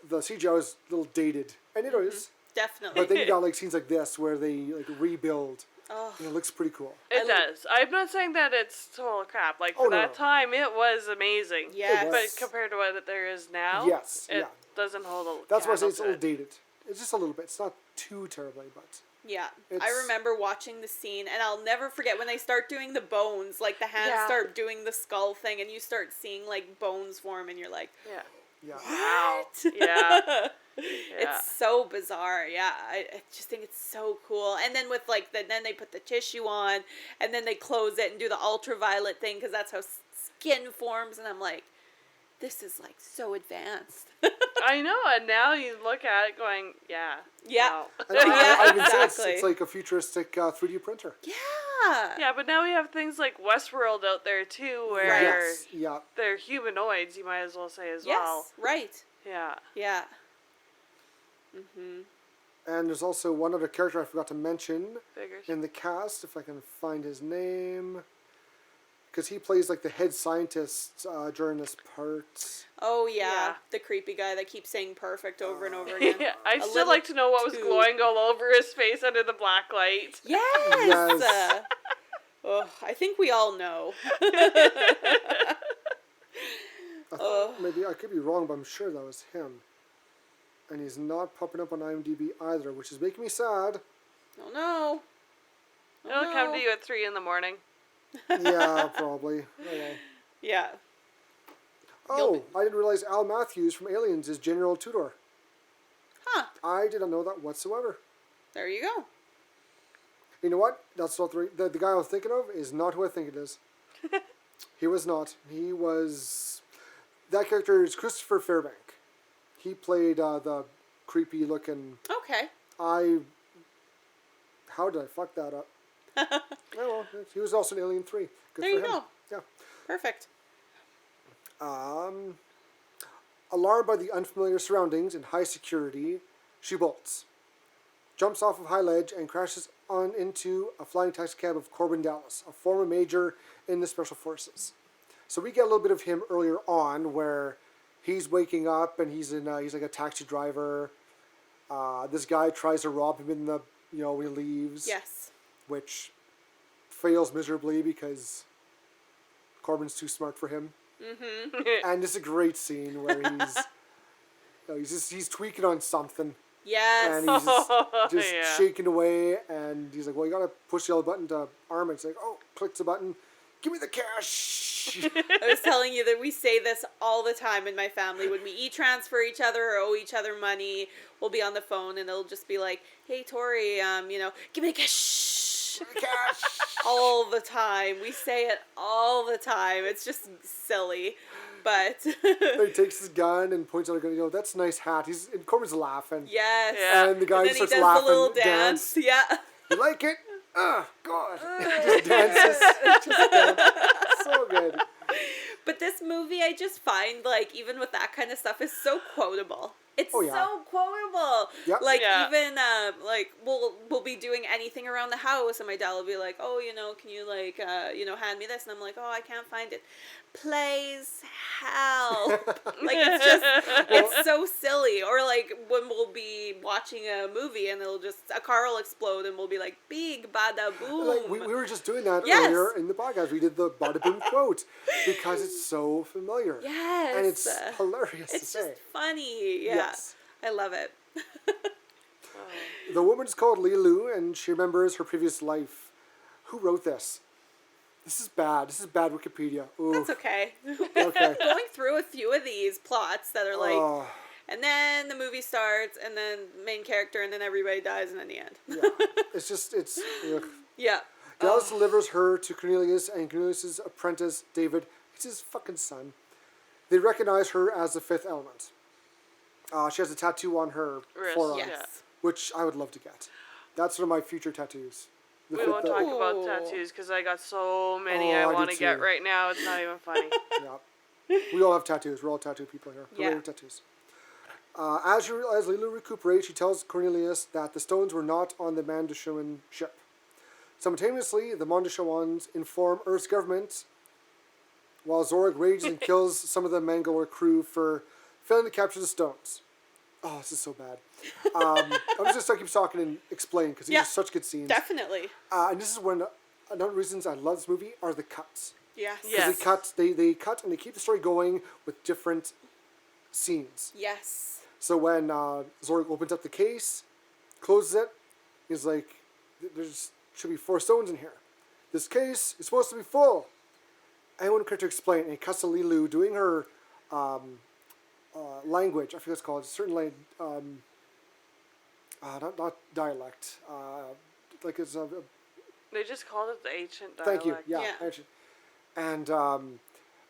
the CGI was a little dated, and it is. Definitely. But then you got like scenes like this where they like rebuild. Oh. And it looks pretty cool. It does. I'm not saying that it's total crap. Like, for that time, it was amazing. Yes. But compared to what there is now, it doesn't hold a That's why I say it's a little dated. It's just a little bit. It's not too terribly, but... Yeah. I remember watching the scene, and I'll never forget when they start doing the bones, like the hands start doing the skull thing, and you start seeing, like, bones form, and you're like... Yeah. Wow. Yeah. It's so bizarre. Yeah. I just think it's so cool. And then with like then they put the tissue on, and then they close it and do the ultraviolet thing because that's how skin forms. And I'm like, this is like so advanced. I know. And now you look at it going, Yeah. Wow. I even said it's like a futuristic 3D printer. Yeah. Yeah, but now we have things like Westworld out there too, where they're humanoids. You might as well say as well. Yes. Right. Yeah. Yeah. Mhm. And there's also one other character I forgot to mention Figures. in the cast, if I can find his name, because he plays like the head scientist during this part. Oh yeah, the creepy guy that keeps saying "perfect" over and over again. Yeah, I'd still like to know what was glowing all over his face under the black light. Yes. Oh, I think we all know. Maybe I could be wrong, but I'm sure that was him. And he's not popping up on IMDb either, which is making me sad. Oh no. It'll come to you at 3 in the morning. Yeah, probably. Oh, well. Yeah. Oh, I didn't realize Al Matthews from Aliens is General Tudor. Huh. I did not know that whatsoever. There you go. You know what? That's not the guy I was thinking of is not who I think it is. He was not. He was... That character is Christopher Fairbank. He played the creepy looking... Okay. How did I fuck that up? Oh, well, he was also in Alien 3. Good There for you him. go. Yeah. Perfect. Alarmed by the unfamiliar surroundings and high security, she bolts, jumps off of high ledge, and crashes on into a flying taxicab of Corbin Dallas, a former major in the Special Forces. So we get a little bit of him earlier on, where he's waking up and he's like a taxi driver. This guy tries to rob him in the when he leaves. Yes. Which fails miserably because Corbin's too smart for him. Mm-hmm. And it's a great scene where he's tweaking on something. Yes. And he's just shaking away, and he's like, well, you gotta push the other button to arm it. It's like, oh, clicks the button, give me the cash. I was telling you that we say this all the time in my family. When we e-transfer each other or owe each other money, we'll be on the phone and it'll just be like, hey, Tori, give me the cash. Cash. All the time. We say it all the time. It's just silly. But he takes his gun and points out a gun. That's a nice hat. And Corbin's laughing. Yes. Yeah. And the guy and then starts he does laughing. the little dance. Yeah. You like it? Oh, God. Just dances. So good. But this movie, I just find, like, even with that kind of stuff, is so quotable. It's Oh, yeah. so quotable. Yep. Like, Yeah. even, like, we'll be doing anything around the house, and my dad will be like, oh, can you, like, hand me this? And I'm like, oh, I can't find it. Please help. Like, it's just, it's so silly. Or, like, when we'll be watching a movie, and a car will explode, and we'll be like, big bada boom. Like, we were just doing that Yes. earlier in the podcast. We did the bada boom quote because it's so familiar. Yes. And it's hilarious It's to just say. funny. Yeah. Yes. I love it. The woman's called Lilu, and she remembers her previous life. Who wrote this? This is bad. This is bad Wikipedia. Ooh. That's okay. Okay. Going through a few of these plots that are like, Oh, and then the movie starts, and then main character, and then everybody dies, and then the end. yeah. It's ugh. Yeah. Dallas delivers her to Cornelius and Cornelius' apprentice, David. It's his fucking son. They recognize her as the fifth element. She has a tattoo on her Wrist, forearm, Yes. which I would love to get. That's one of my future tattoos. The We fifth won't talk element. about Ooh. tattoos because I got so many Oh, I I do want to get too. right now. It's not even funny. Yeah. We all have tattoos. We're all tattoo people here. Yeah. Related tattoos. As Lilu recuperates, she tells Cornelius that the stones were not on the Mandashuan ship. Simultaneously, the Mandashuans inform Earth's government, while Zorg rages and kills some of the Mangalore crew for failing to capture the stones. Oh, this is so bad. I'm just going to keep talking and explain because these Yeah. are such good scenes. Definitely. And this is one of the reasons I love this movie are the cuts. Yes. Yeah. Because they cut and they keep the story going with different scenes. Yes. So when Zorg opens up the case, closes it, he's like, there's should be 4 stones in here. This case is supposed to be full. I want to explain. And he cuts to Lilu doing her language. I forget what it's called. Certain not dialect. Like it's a. They just called it the ancient dialect. Thank you. Yeah. Yeah. Actually. And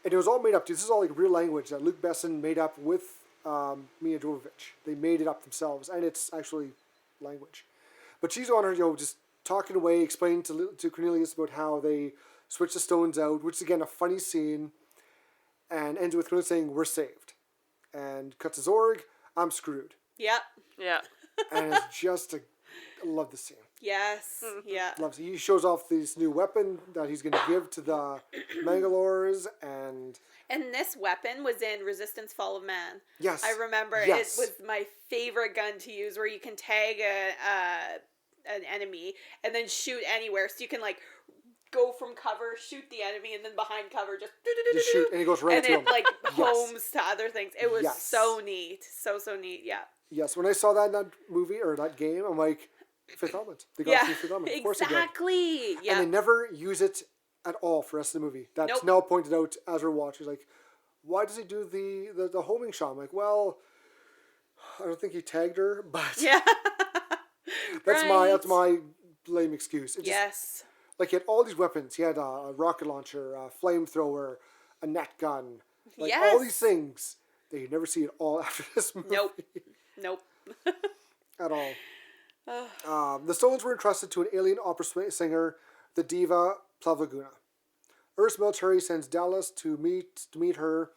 it was all made up. This is all like real language that Luke Besson made up with Mia Jovovich. They made it up themselves, and it's actually language. But she's on her, just talking away, explaining to Cornelius about how they switch the stones out, which is again a funny scene, and ends with Cornelius saying, "We're saved," and cuts to Zorg, "I'm screwed," Yep. Yeah. and it's just I love the scene. Yes. Yeah. Loves it. He shows off this new weapon that he's going to give to the Mangalores, and this weapon was in Resistance: Fall of Man. yes, I remember yes. it was my favorite gun to use, where you can tag an enemy and then shoot anywhere, so you can like go from cover, shoot the enemy, and then behind cover just shoot, and he goes right and to it him. like Yes. homes to other things. It was Yes. so neat, so neat. Yeah. Yes, when I saw that in that movie or that game, I'm like, Fifth Element. They got it from the Fifth Element. Of course they did. Exactly. Yeah. And they never use it at all for the rest of the movie. That's Nope. Nell pointed out as we're watching. Like, why does he do the homing shot? I'm like, well, I don't think he tagged her, but Yeah. that's my lame excuse. It just, Yes. like, he had all these weapons. He had a rocket launcher, a flamethrower, a net gun. Like, all these things that you never see at all after this movie. Nope. At all. The stones were entrusted to an alien opera singer, the diva Plavaguna. Earth's military sends Dallas to meet her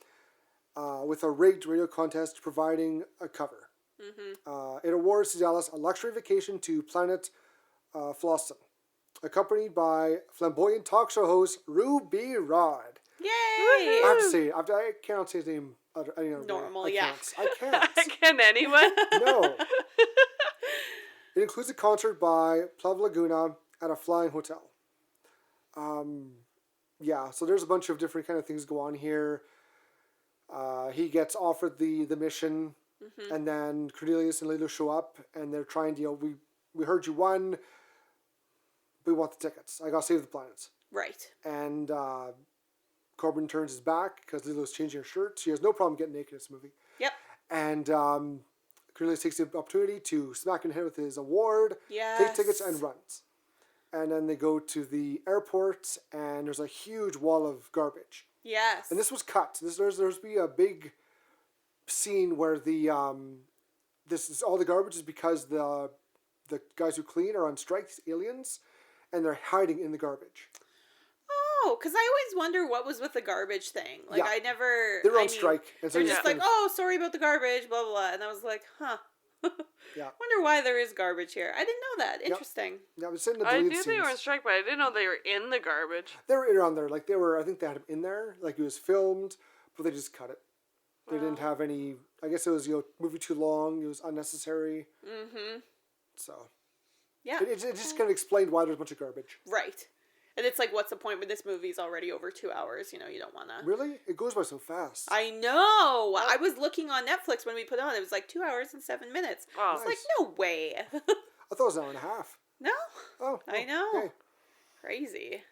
with a rigged radio contest providing a cover. It awards to Dallas a luxury vacation to planet Floston, accompanied by flamboyant talk show host Ruby Rod. Yay! I have to say, I cannot say his name any other Normal, way. yeah. I can't. Can anyone? No. It includes a concert by Plav Laguna at a flying hotel. Yeah, so there's a bunch of different kind of things go on here. He gets offered the mission, and then Cornelius and Lilo show up, and they're trying to, we heard you won. We want the tickets. I gotta save the planets. Right. And Corbin turns his back because Lilo's changing her shirt. She has no problem getting naked in this movie. Yep. And Cornelius takes the opportunity to smack him in the head with his award, take tickets, and runs. And then they go to the airport, and there's a huge wall of garbage. Yes. And this was cut. There's be a big scene where all the garbage is because the guys who clean are on strike, these aliens, and they're hiding in the garbage. Oh, because I always wonder what was with the garbage thing. Like, Yeah. I never... They're on strike. And so They're you just kind like, oh, sorry about the garbage, blah, blah, blah. And I was like, huh. Yeah. Wonder why there is garbage here. I didn't know that. Interesting. Yeah, it's in the I deleted knew scenes. they were on strike, but I didn't know they were in the garbage. They were around there. Like, I think they had him in there. Like, it was filmed, but they just cut it. They didn't have any... I guess it was, movie too long. It was unnecessary. Mm-hmm. So... Yeah. It just kind of explained why there's a bunch of garbage. Right. And it's like, what's the point when this movie's already over 2 hours? You don't want to... Really? It goes by so fast. I know! I was looking on Netflix when we put it on. It was like 2 hours and 7 minutes. Oh. I was like, no way. I thought it was an hour and a half. No? Oh. I know. Okay. Crazy.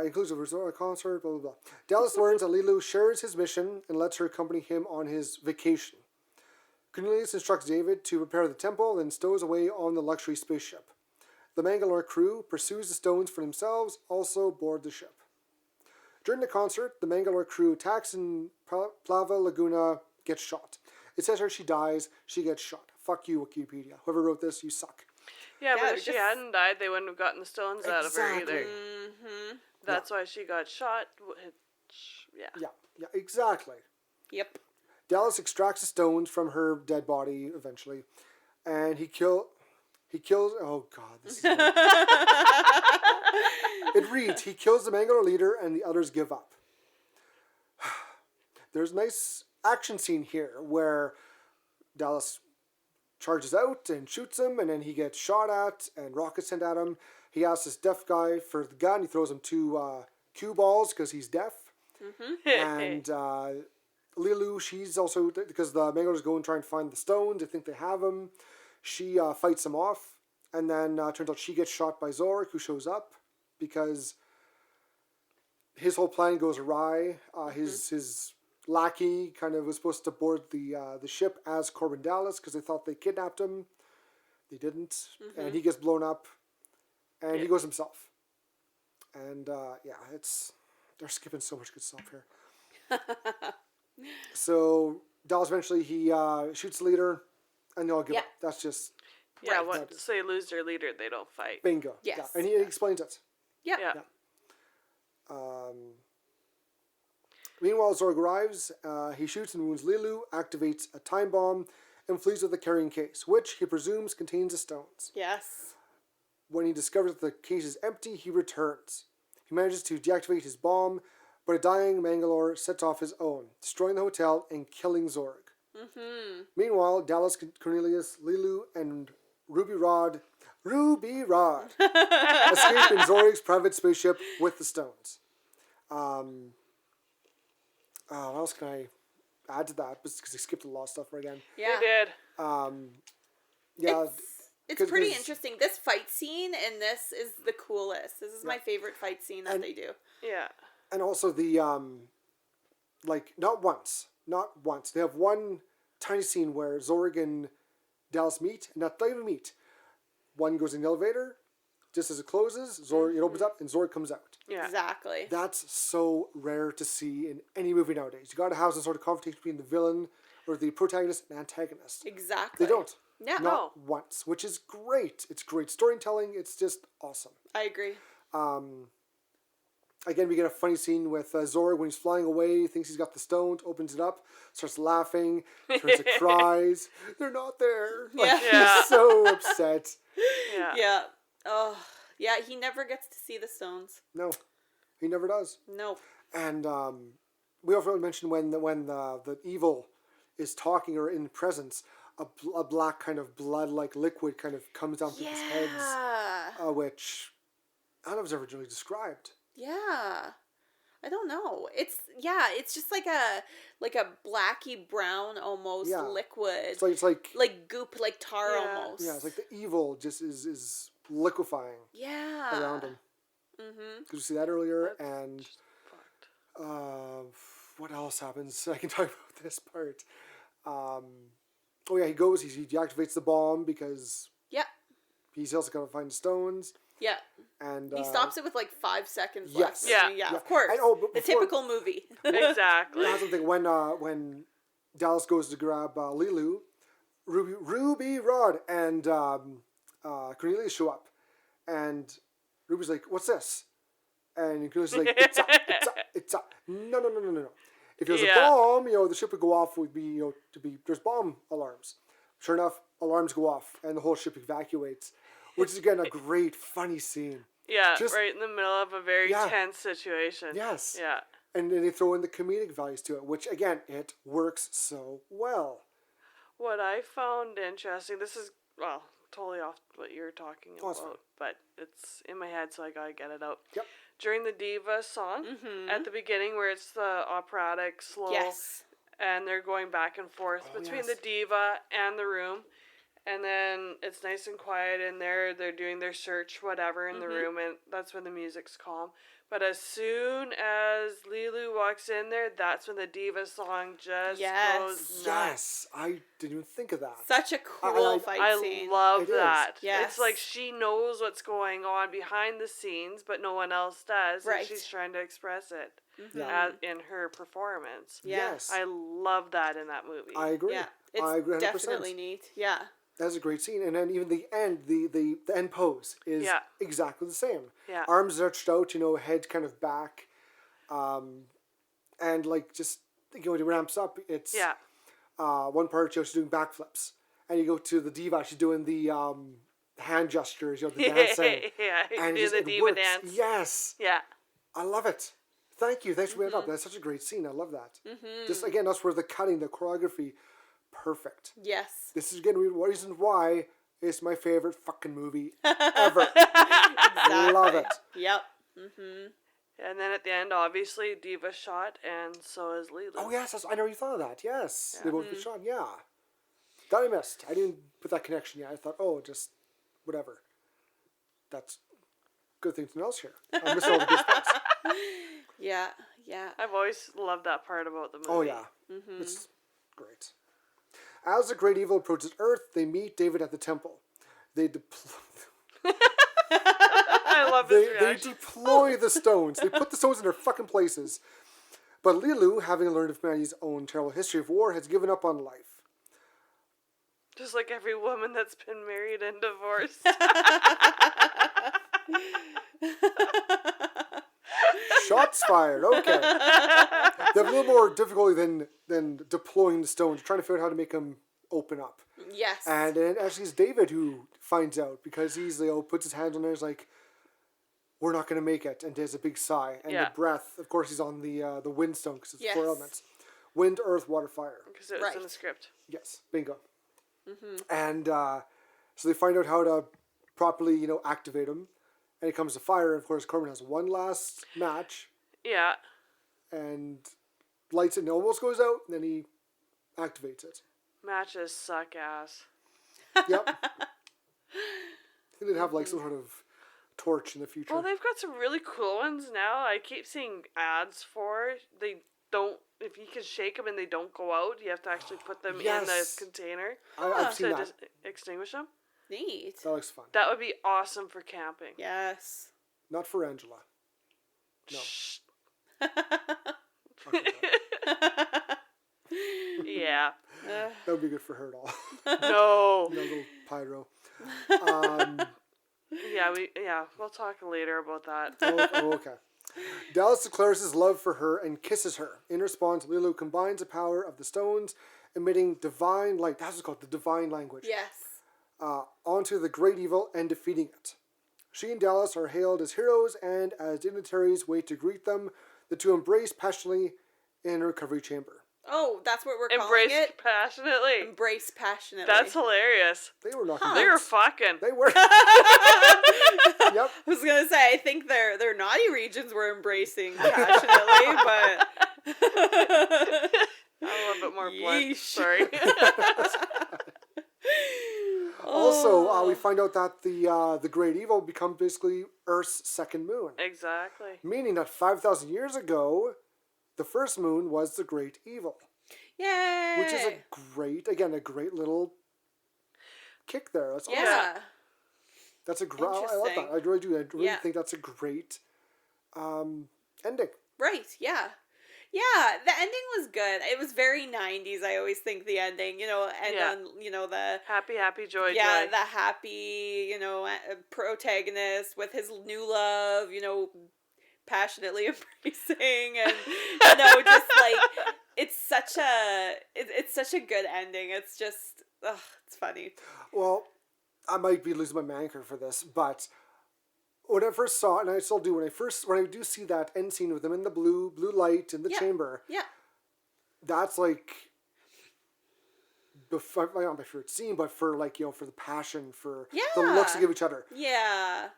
Includes a resort concert, blah, blah, blah. Dallas learns that Lilu shares his mission and lets her accompany him on his vacation. Cornelius instructs David to prepare the temple, then stows away on the luxury spaceship. The Mangalore crew pursues the stones for themselves, also board the ship. During the concert, the Mangalore crew attacks and Plava Laguna gets shot. It says her she dies, she gets shot. Fuck you, Wikipedia. Whoever wrote this, you suck. Yeah, but if she hadn't died, they wouldn't have gotten the stones out of her either. Mm-hmm. That's why she got shot. Yeah, exactly. Yep. Dallas extracts the stones from her dead body eventually, and he kills. Oh God, this is. It reads: he kills the Mangalore leader, and the others give up. There's a nice action scene here where Dallas charges out and shoots him, and then he gets shot at, and rockets sent at him. He asks this deaf guy for the gun. He throws him 2 cue balls because he's deaf, and. Lilu, she's also, because the Mangalores go and try and find the stones, they think they have them. She fights them off, and then turns out she gets shot by Zorik, who shows up, because his whole plan goes awry. His lackey kind of was supposed to board the ship as Corbin Dallas, because they thought they kidnapped him. They didn't, and he gets blown up, and he goes himself. And, they're skipping so much good stuff here. So Dallas eventually he shoots the leader, and they all give up. That's just once they lose their leader, they don't fight. Bingo. Yes. Yeah. And he explains it. Yeah. Meanwhile, Zorg arrives. He shoots and wounds Lilu, activates a time bomb, and flees with the carrying case, which he presumes contains the stones. Yes. When he discovers that the case is empty, he returns. He manages to deactivate his bomb, but a dying Mangalore sets off his own, destroying the hotel and killing Zorg. Meanwhile, Dallas, Cornelius, Lilu, and Ruby Rod escape in Zorg's private spaceship with the stones. What else can I add to that because they skipped a lot of stuff again. Yeah. They did. Yeah. It's pretty interesting. This fight scene and this is the coolest. This is my favorite fight scene that they do. Yeah. And also the like not once. They have one tiny scene where Zorg and Dallas meet, and not even meet. One goes in the elevator, just as it closes, it opens up, and Zorg comes out. Yeah. Exactly. That's so rare to see in any movie nowadays. You got to have some sort of confrontation between the villain or the protagonist and antagonist. Exactly. They don't. Yeah. Not once, which is great. It's great storytelling. It's just awesome. I agree. Again, we get a funny scene with Zorg when he's flying away, thinks he's got the stone, opens it up, starts laughing, turns to cries. They're not there. Like, he's so upset. Yeah. Yeah. Oh, yeah. He never gets to see the stones. No, he never does. No. And we also mentioned when the evil is talking or in presence, a black kind of blood-like liquid kind of comes down people's heads, which I don't know if it's ever really described. Yeah. I don't know. It's just like a blacky brown almost liquid. It's like goop, like tar almost. Yeah, it's like the evil just is liquefying. Yeah. Around him. Mm-hmm. Could you see that earlier? And what else happens? I can talk about this part. Oh yeah, he deactivates the bomb because he's also gonna find the stones. Yeah. And he stops it with like 5 seconds yes. left. Yeah, of course. And, the typical movie. Exactly. That's something when Dallas goes to grab Lilu, Ruby, Rod, and Cornelius show up, and Ruby's like, "What's this?" And Cornelius is like, "It's a no. If there's a bomb, the ship would go off. Would be there's bomb alarms. Sure enough, alarms go off, and the whole ship evacuates." Which is, again, a great, funny scene. Yeah, right in the middle of a very tense situation. Yes. Yeah. And then they throw in the comedic values to it, which, again, it works so well. What I found interesting, this is, totally off what you're talking about, but it's in my head, so I gotta get it out. Yep. During the Diva song, at the beginning, where it's the operatic slow, and they're going back and forth between the Diva and the room. And then it's nice and quiet in there. They're doing their search, whatever, in the room, and that's when the music's calm. But as soon as Lilu walks in there, that's when the Diva song just goes nuts. Yes, I didn't even think of that. Such a cool fight scene. I love that. Yes. It's like she knows what's going on behind the scenes, but no one else does. Right. And she's trying to express it in her performance. Yes. I love that in that movie. I agree. Yeah, it's I agree 100%. definitely neat. Yeah. That's a great scene. And then even the end, the end pose is exactly the same. Yeah. Arms stretched out, head kind of back. And like just, when it ramps up, it's one part, she's doing backflips. And you go to the Diva, she's doing the hand gestures, the dancing. And the Diva works. dance. Yes. Yeah. I love it. Thanks for bringing it up. That's such a great scene. I love that. Just, again, that's where the cutting, the choreography, perfect. Yes. This is again one reason why it's my favorite fucking movie ever. Exactly. Love it. Yep. And then at the end, obviously, Diva shot, and so is Lilu. Oh yes, I never thought of that. Yes, they both get shot. Yeah, that I missed. I didn't put that connection yet. I thought, just whatever. That's good thing to know here. I missed all the good spots. Yeah. I've always loved that part about the movie. Oh yeah, it's great. As the great evil approaches Earth, they meet David at the temple. They I love this reaction. They deploy the stones. They put the stones in their fucking places. But Lilu, having learned of humanity's own terrible history of war, has given up on life. Just like every woman that's been married and divorced. Shots fired. Okay. They have a little more difficulty than deploying the stones, trying to figure out how to make them open up. Yes. And actually it's David who finds out, because he's puts his hands on there, and is like, we're not going to make it, and there's a big sigh. And the breath, of course, he's on the wind stone, because it's 4 elements. Wind, earth, water, fire. Because it was in the script. Yes, bingo. And so they find out how to properly, activate him. And it comes to fire, and of course Corbin has one last match. Yeah. And lights it, and it almost goes out, and then he activates it. Matches suck ass. Yep. I think they'd have like some sort of torch in the future. Well, they've got some really cool ones now. I keep seeing ads for. They don't. If you can shake them and they don't go out, you have to actually put them in the container I've seen to that. extinguish them. Neat. That looks fun. That would be awesome for camping. Yes. Not for Angela. No. Shh. Yeah. That would be good for her at all. No. No little pyro. Yeah, we'll talk later about that. Okay. Dallas declares his love for her and kisses her. In response, Lulu combines the power of the stones, emitting divine light. That's what's called, the divine language. Yes. Onto the great evil and defeating it. She and Dallas are hailed as heroes, and as dignitaries wait to greet them, the two embrace passionately in a recovery chamber. Oh, that's what we're calling Embrace it? passionately. Embrace passionately. That's hilarious. They were not. They were fucking. They were. Yep. I was gonna say, I think their naughty regions were embracing passionately, but A little bit more blunt. Yeesh. Sorry. Also, we find out that the great evil becomes basically Earth's second moon. Exactly. Meaning that 5,000 years ago, the first moon was the great evil. yay! Which is a great little kick there. That's awesome. yeah. That's a great. I love that. I really do. I really think that's a great ending. Right. Yeah. Yeah, the ending was good. It was very 90s. I always think the ending, and then, the happy, joy, yeah, joy. the happy, protagonist with his new love, passionately embracing, and just like it's such a good ending. It's just it's funny. Well, I might be losing my manker for this, but when I first saw it, and I still do, when I do see that end scene with them in the blue light in the chamber, that's like not my favorite scene, but for for the passion, for the looks they give each other. Yeah.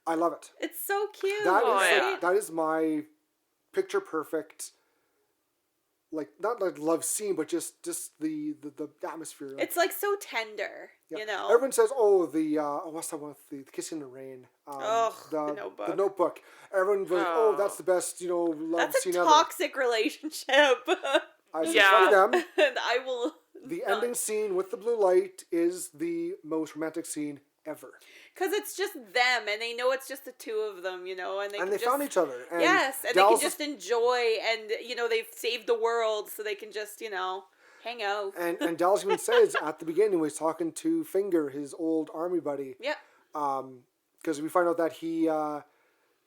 I love it. It's so cute. That is my picture perfect, not like love scene, but just the atmosphere. It's like so tender, Everyone says, what's that one with the Kissing in the Rain? The Notebook. The Notebook. Everyone goes, that's the best, love That's scene a ever. toxic relationship. I say, fuck them. And I will. The ending scene with the blue light is the most romantic scene ever. Because it's just them, and they know it's just the two of them, and they found each other. And yes, and they can just enjoy, and they've saved the world, so they can just hang out. And Dallas even says at the beginning when he's talking to Finger, his old army buddy. Yep. Because we find out that he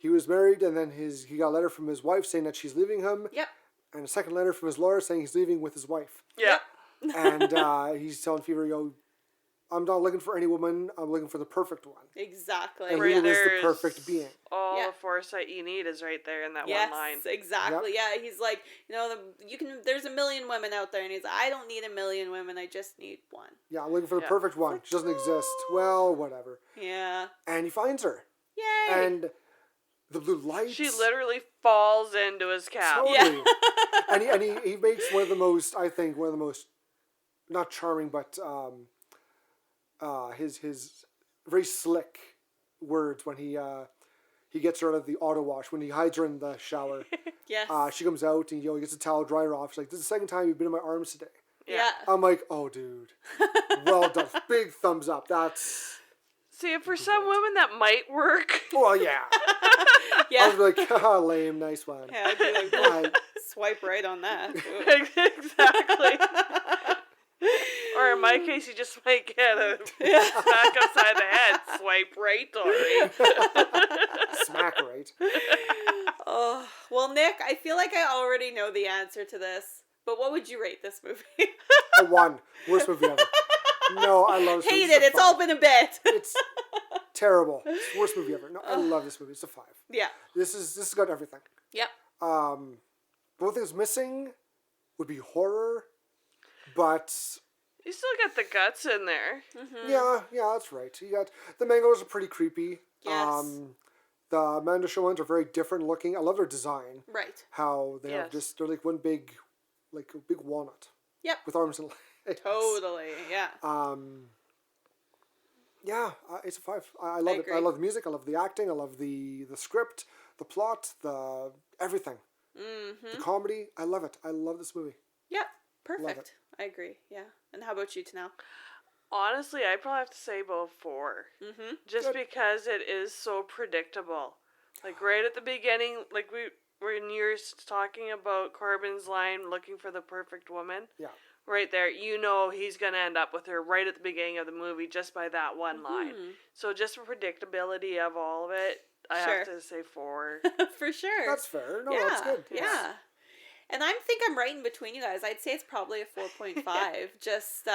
was married, and then he got a letter from his wife saying that she's leaving him. Yep. And a second letter from his lawyer saying he's leaving with his wife. Yeah. And he's telling Fever, I'm not looking for any woman. I'm looking for the perfect one. Exactly. And he was the perfect being. All the foresight you need is right there in that one line. Yes, exactly. Yep. Yeah, he's like, there's a million women out there, and he's like, I don't need a million women. I just need one. Yeah, I'm looking for the perfect one. She doesn't exist. Well, whatever. Yeah. And he finds her. Yay. And the blue lights. She literally falls into his cap. Totally. Yeah. and he makes one of the most not charming, but his very slick words when he gets her out of the auto wash, when he hides her in the shower. Yes. She comes out and he gets a towel, dry her off. She's like, this is the second time you've been in my arms today. Yeah. I'm like, oh dude. Well done. Big thumbs up. That's See, for some women that might work. Well, yeah. Yeah. I was like, haha, lame, nice one. Yeah, I'd be like, swipe right on that. Exactly. Or in my case, you just might get a smack upside the head. Swipe right, Dory. Smack right. Oh, well, Nick, I feel like I already know the answer to this, but what would you rate this movie? A 1. Worst movie ever. No, I love this movie. Hate it. It's all been a bit. It's terrible. It's the worst movie ever. No, I love this movie. It's a 5. Yeah. This has got everything. Yep. Both things missing would be horror, but you still got the guts in there. Mm-hmm. Yeah, that's right. You got the mangoes are pretty creepy. Yes. The Amanda Show ones are very different looking. I love their design. Right. How they have they're like one big, like a big walnut. Yep. with arms and legs. Totally. Yeah. Yeah, it's a 5. I love it. agree. I love the music. I love the acting. I love the script, the plot, the everything. Mm-hmm. The comedy. I love it. I love this movie. Yep. Perfect. it. I agree. Yeah. And how about you, Tenyll? Honestly, I'd probably have to say about 4. Mm-hmm. Just because it is so predictable. Like, right at the beginning, like, when you're talking about Corbin's line, looking for the perfect woman. Yeah. Right there, you know he's going to end up with her right at the beginning of the movie just by that one line. So just for predictability of all of it, I have to say 4. For sure. That's fair. No, yeah. that's good. Yeah. And I think I'm right in between you guys. I'd say it's probably a 4.5. Just,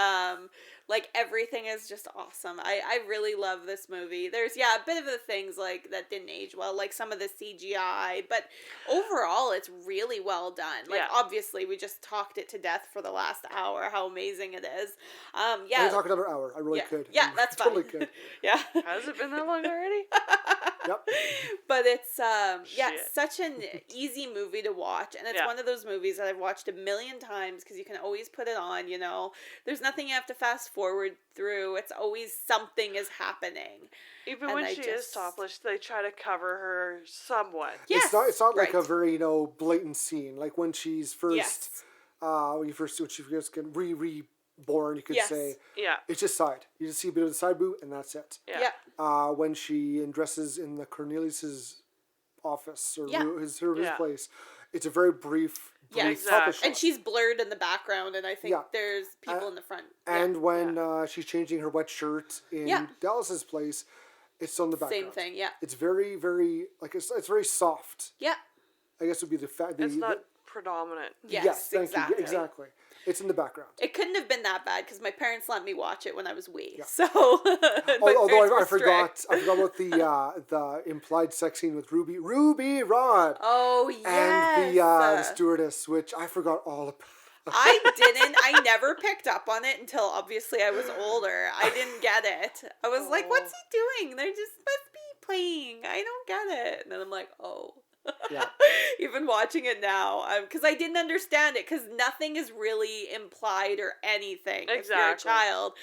like, everything is just awesome. I really love this movie. There's, a bit of the things, like, that didn't age well, like some of the CGI. But overall, it's really well done. Like, obviously, we just talked it to death for the last hour, how amazing it is. I could talk another hour. I really could. Yeah, that's fine. Totally could. Yeah. Has it been that long already? Yep. But it's such an easy movie to watch, and it's one of those movies that I've watched a million times because you can always put it on, you know. There's nothing you have to fast forward through. It's always something is happening. Even when she is topless, they try to cover her somewhat. Yes, it's not like a very blatant scene. Like when she's first when she gets reborn, you could say. Yeah. It's just side. You just see a bit of the side boob and that's it. Yeah. When she undresses in the Cornelius's office or his place, it's a very brief. Yeah, exactly. And she's blurred in the background, and I think there's people in the front. And when she's changing her wet shirt in Dallas's place, it's still in the background. Same thing, yeah. It's very, very it's very soft. Yeah. I guess would be the fact. It's not predominant. Yes, thank exactly. you. Exactly. It's in the background. It couldn't have been that bad because my parents let me watch it when I was wee. Yeah. So, although I forgot about the implied sex scene with Ruby Rod. Oh yes. And the stewardess, which I forgot all about. I never picked up on it until obviously I was older. I didn't get it. I was like, what's he doing? They're just must be playing. I don't get it. And then I'm like, oh. Yeah. Even watching it now, because I didn't understand it, because nothing is really implied or anything if you're a child.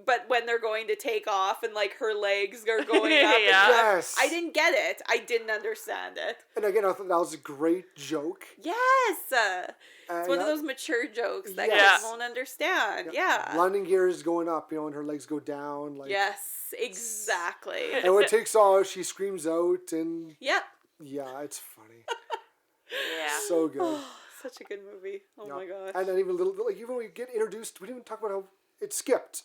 But when they're going to take off and like her legs are going up, yes. I didn't get it. I didn't understand it. And again, I thought that was a great joke. Yes, it's one of those mature jokes that kids won't understand. Yeah, landing gear is going up, and her legs go down. Like yes, exactly. And when it takes off, she screams out, and yep. Yeah, it's funny. Yeah. So good. Such a good movie. Oh my gosh. And then even when we get introduced, we didn't even talk about how it skipped.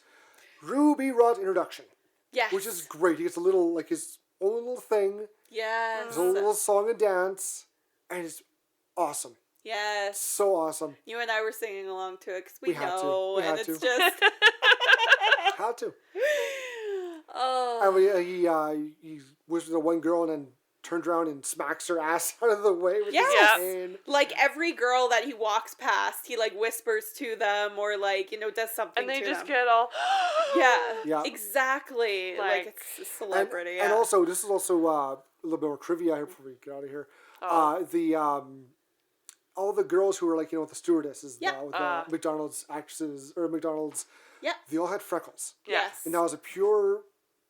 Ruby Rod introduction. Yes. Which is great. He gets a little, his own little thing. Yes. His own little song and dance. And it's awesome. Yes. So awesome. You and I were singing along to it because we had know. To. And it's just... Had to. Oh. And he was with the one girl and then turns around and smacks her ass out of the way. Yes. Like every girl that he walks past, he like whispers to them or like, does something and they to just them. get all yeah, exactly. Like it's a celebrity. And also, this is also a little bit more trivia here before we get out of here. All the girls who were like, with the stewardesses, with the McDonald's actresses or McDonald's, they all had freckles. Yes. And that was a pure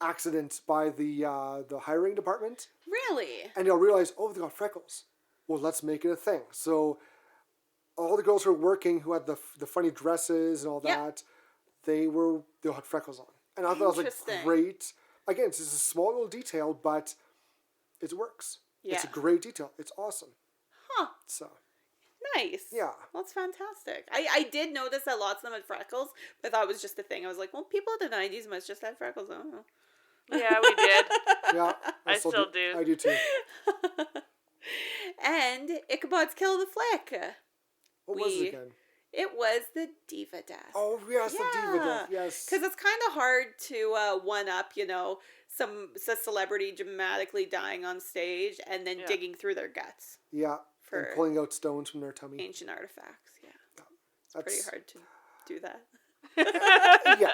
accident by the hiring department. Really? And they'll realize, they got freckles. Well, let's make it a thing. So all the girls who were working, who had the funny dresses and all that, they all had freckles on. And I thought it was like great. Again, it's just a small little detail, but it works. Yeah. It's a great detail. It's awesome. Huh. So. Nice. Yeah. Well, that's fantastic. I did notice that lots of them had freckles, but I thought it was just a thing. I was like, well, people in the 90s must just have freckles. I don't know. Yeah, we did. Yeah. I still do. I do too. And Ichabod's Kill the Flick. What was it again? It was the Diva Death. Oh, yes, the Diva Death, yes. Because it's kind of hard to one-up, some celebrity dramatically dying on stage and then digging through their guts. Yeah, and pulling out stones from their tummy. Ancient artifacts, It's pretty hard to do that. yeah.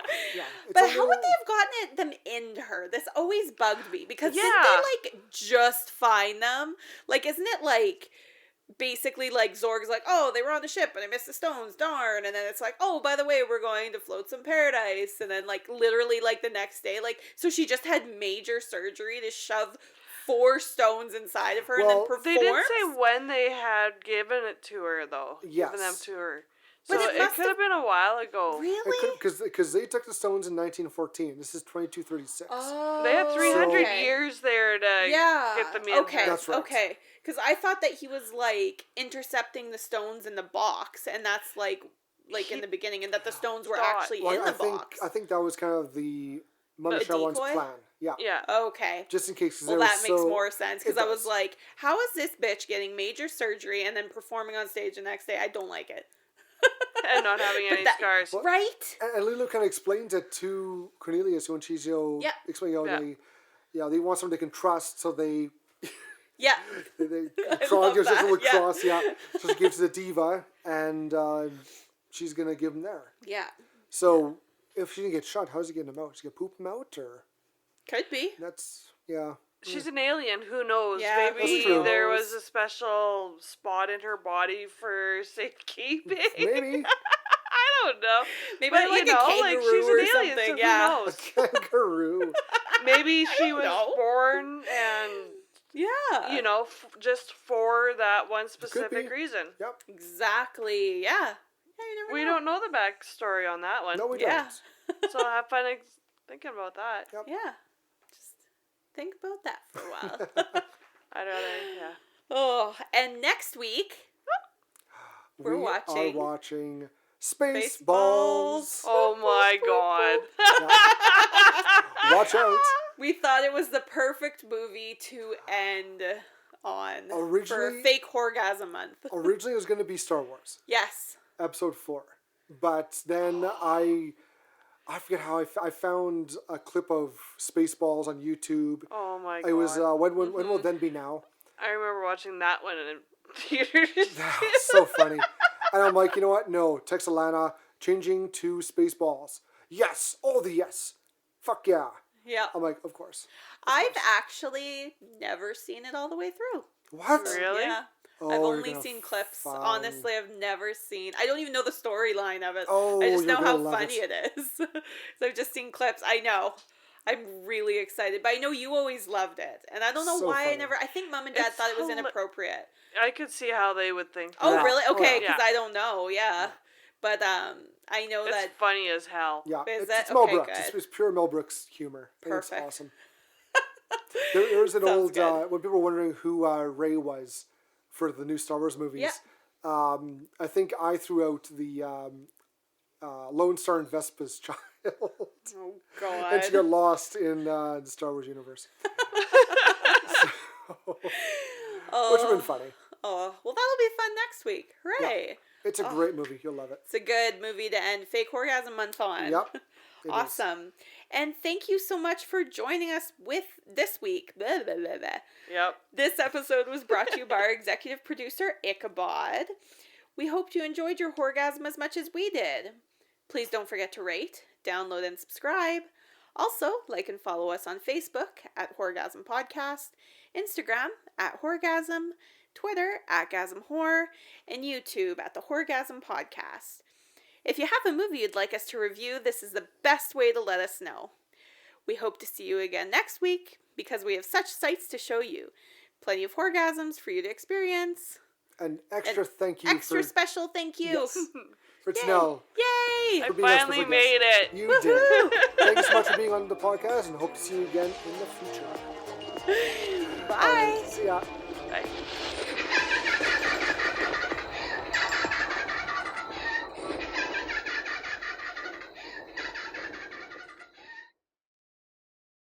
But how would they have gotten them into her? This always bugged me because didn't they just find them? Like, isn't it like basically, like, Zorg's like, oh, they were on the ship, and I missed the stones, darn. And then it's like, oh, by the way, we're going to float some paradise. And then, like, literally, like, the next day, like, so she just had major surgery to shove 4 stones inside of her and then perform. They didn't say when they had given it to her, though. Yes. Given them to her. So But it could have been a while ago. Really? Because they took the stones in 1914. This is 2236. Oh. They had 300 okay. years there to get them in. Okay, That's right. okay. Because I thought that he was, like, intercepting the stones in the box, and that's, like in the beginning, and that the stones were actually in the box. I think that was kind of the Mother Shawan's decoy? plan. Yeah. Yeah. Okay. Just in case. Well, that makes more sense, because It I was does. like, how is this bitch getting major surgery and then performing on stage the next day? I don't like it. And not having any scars. Right? And Lulu kind of explains it to Cornelius when she's, explaining, they want someone they can trust, so they... Yeah. they I draw love just a that, little yeah. cross, So she gives it to the diva, and she's going to give him there. Yeah. So, if she didn't get shot, how's he getting him out? She get poop him out, or... Could be. That's, yeah. She's an alien. Who knows? Yeah, Maybe that's true. there was a special spot in her body for safekeeping. Maybe. I don't know. Maybe But, like you know, a kangaroo like, she's an or alien, something, so yeah. who knows? Kangaroo. Maybe she was know. born and, Yeah. you know, just for that one be. specific reason. Yep. Exactly. Yeah. You never We know. don't know the backstory on that one. No, we Yeah. don't. So have fun thinking about that. Yep. Yeah. Just think about that for a while. I'd rather, yeah. Oh, and next week we're We watching are watching Spaceballs. Spaceballs. Oh my god. Watch out. We thought it was the perfect movie to end on for Originally- fake Horr-Gasm month. Originally, it was going to be Star Wars, Yes. Episode 4. But then I forget how I found a clip of Spaceballs on YouTube. Oh my god. It was When Will Then Be Now? I remember watching that one in theaters. That's so funny. And I'm like, you know what? No, text Alana, changing to Spaceballs. Yes, all the yes. Fuck yeah. Yeah. I'm like, of course. I've actually never seen it all the way through. What? Really? Yeah. Oh, I've you're only gonna seen clips. find- Honestly, I've never seen. I don't even know the storyline of it. Oh, I just you're know how gonna love funny it. it is. So I've just seen clips. I know. I'm really excited, but I know you always loved it, and I don't know So why funny. I never. I think Mom and Dad It's thought it was hila- inappropriate. I could see how they would think. Oh, Yeah. really? Oh, Okay, yeah. because I don't know. Yeah, but I know It's that. funny as hell. Yeah, Is it's that- Mel okay, Brooks. good. It's pure Mel Brooks humor. And Perfect. It's awesome. There's an Sounds old, good. when people were wondering who Ray was for the new Star Wars movies, I think I threw out the Lone Star and Vespa's child. Oh God. And she got lost in the Star Wars universe. Which would have been funny. Oh, well, that'll be fun next week. Hooray! It's a great movie. You'll love it. It's a good movie to end Fake Horr-Gasm month on. Yep. it is. Awesome. And thank you so much for joining us with this week. Blah, blah, blah, blah. Yep. This episode was brought to you by our executive producer, Ichabod. We hope you enjoyed your Horr-Gasm as much as we did. Please don't forget to rate, download, and subscribe. Also, like and follow us on Facebook at Horr-Gasm Podcast, Instagram at Horr-Gasm, Twitter at Gasm Horror, and YouTube at the Horr-Gasm Podcast. If you have a movie you'd like us to review, this is the best way to let us know. We hope to see you again next week because we have such sights to show you. Plenty of Horr-Gasms for you to experience. An extra thank you Extra for, special thank you. Yes, for Tenyll. Yay! I For being our finally special made guest. it. You did. Thank you so much for being on the podcast, and hope to see you again in the future. Bye. See ya. Bye.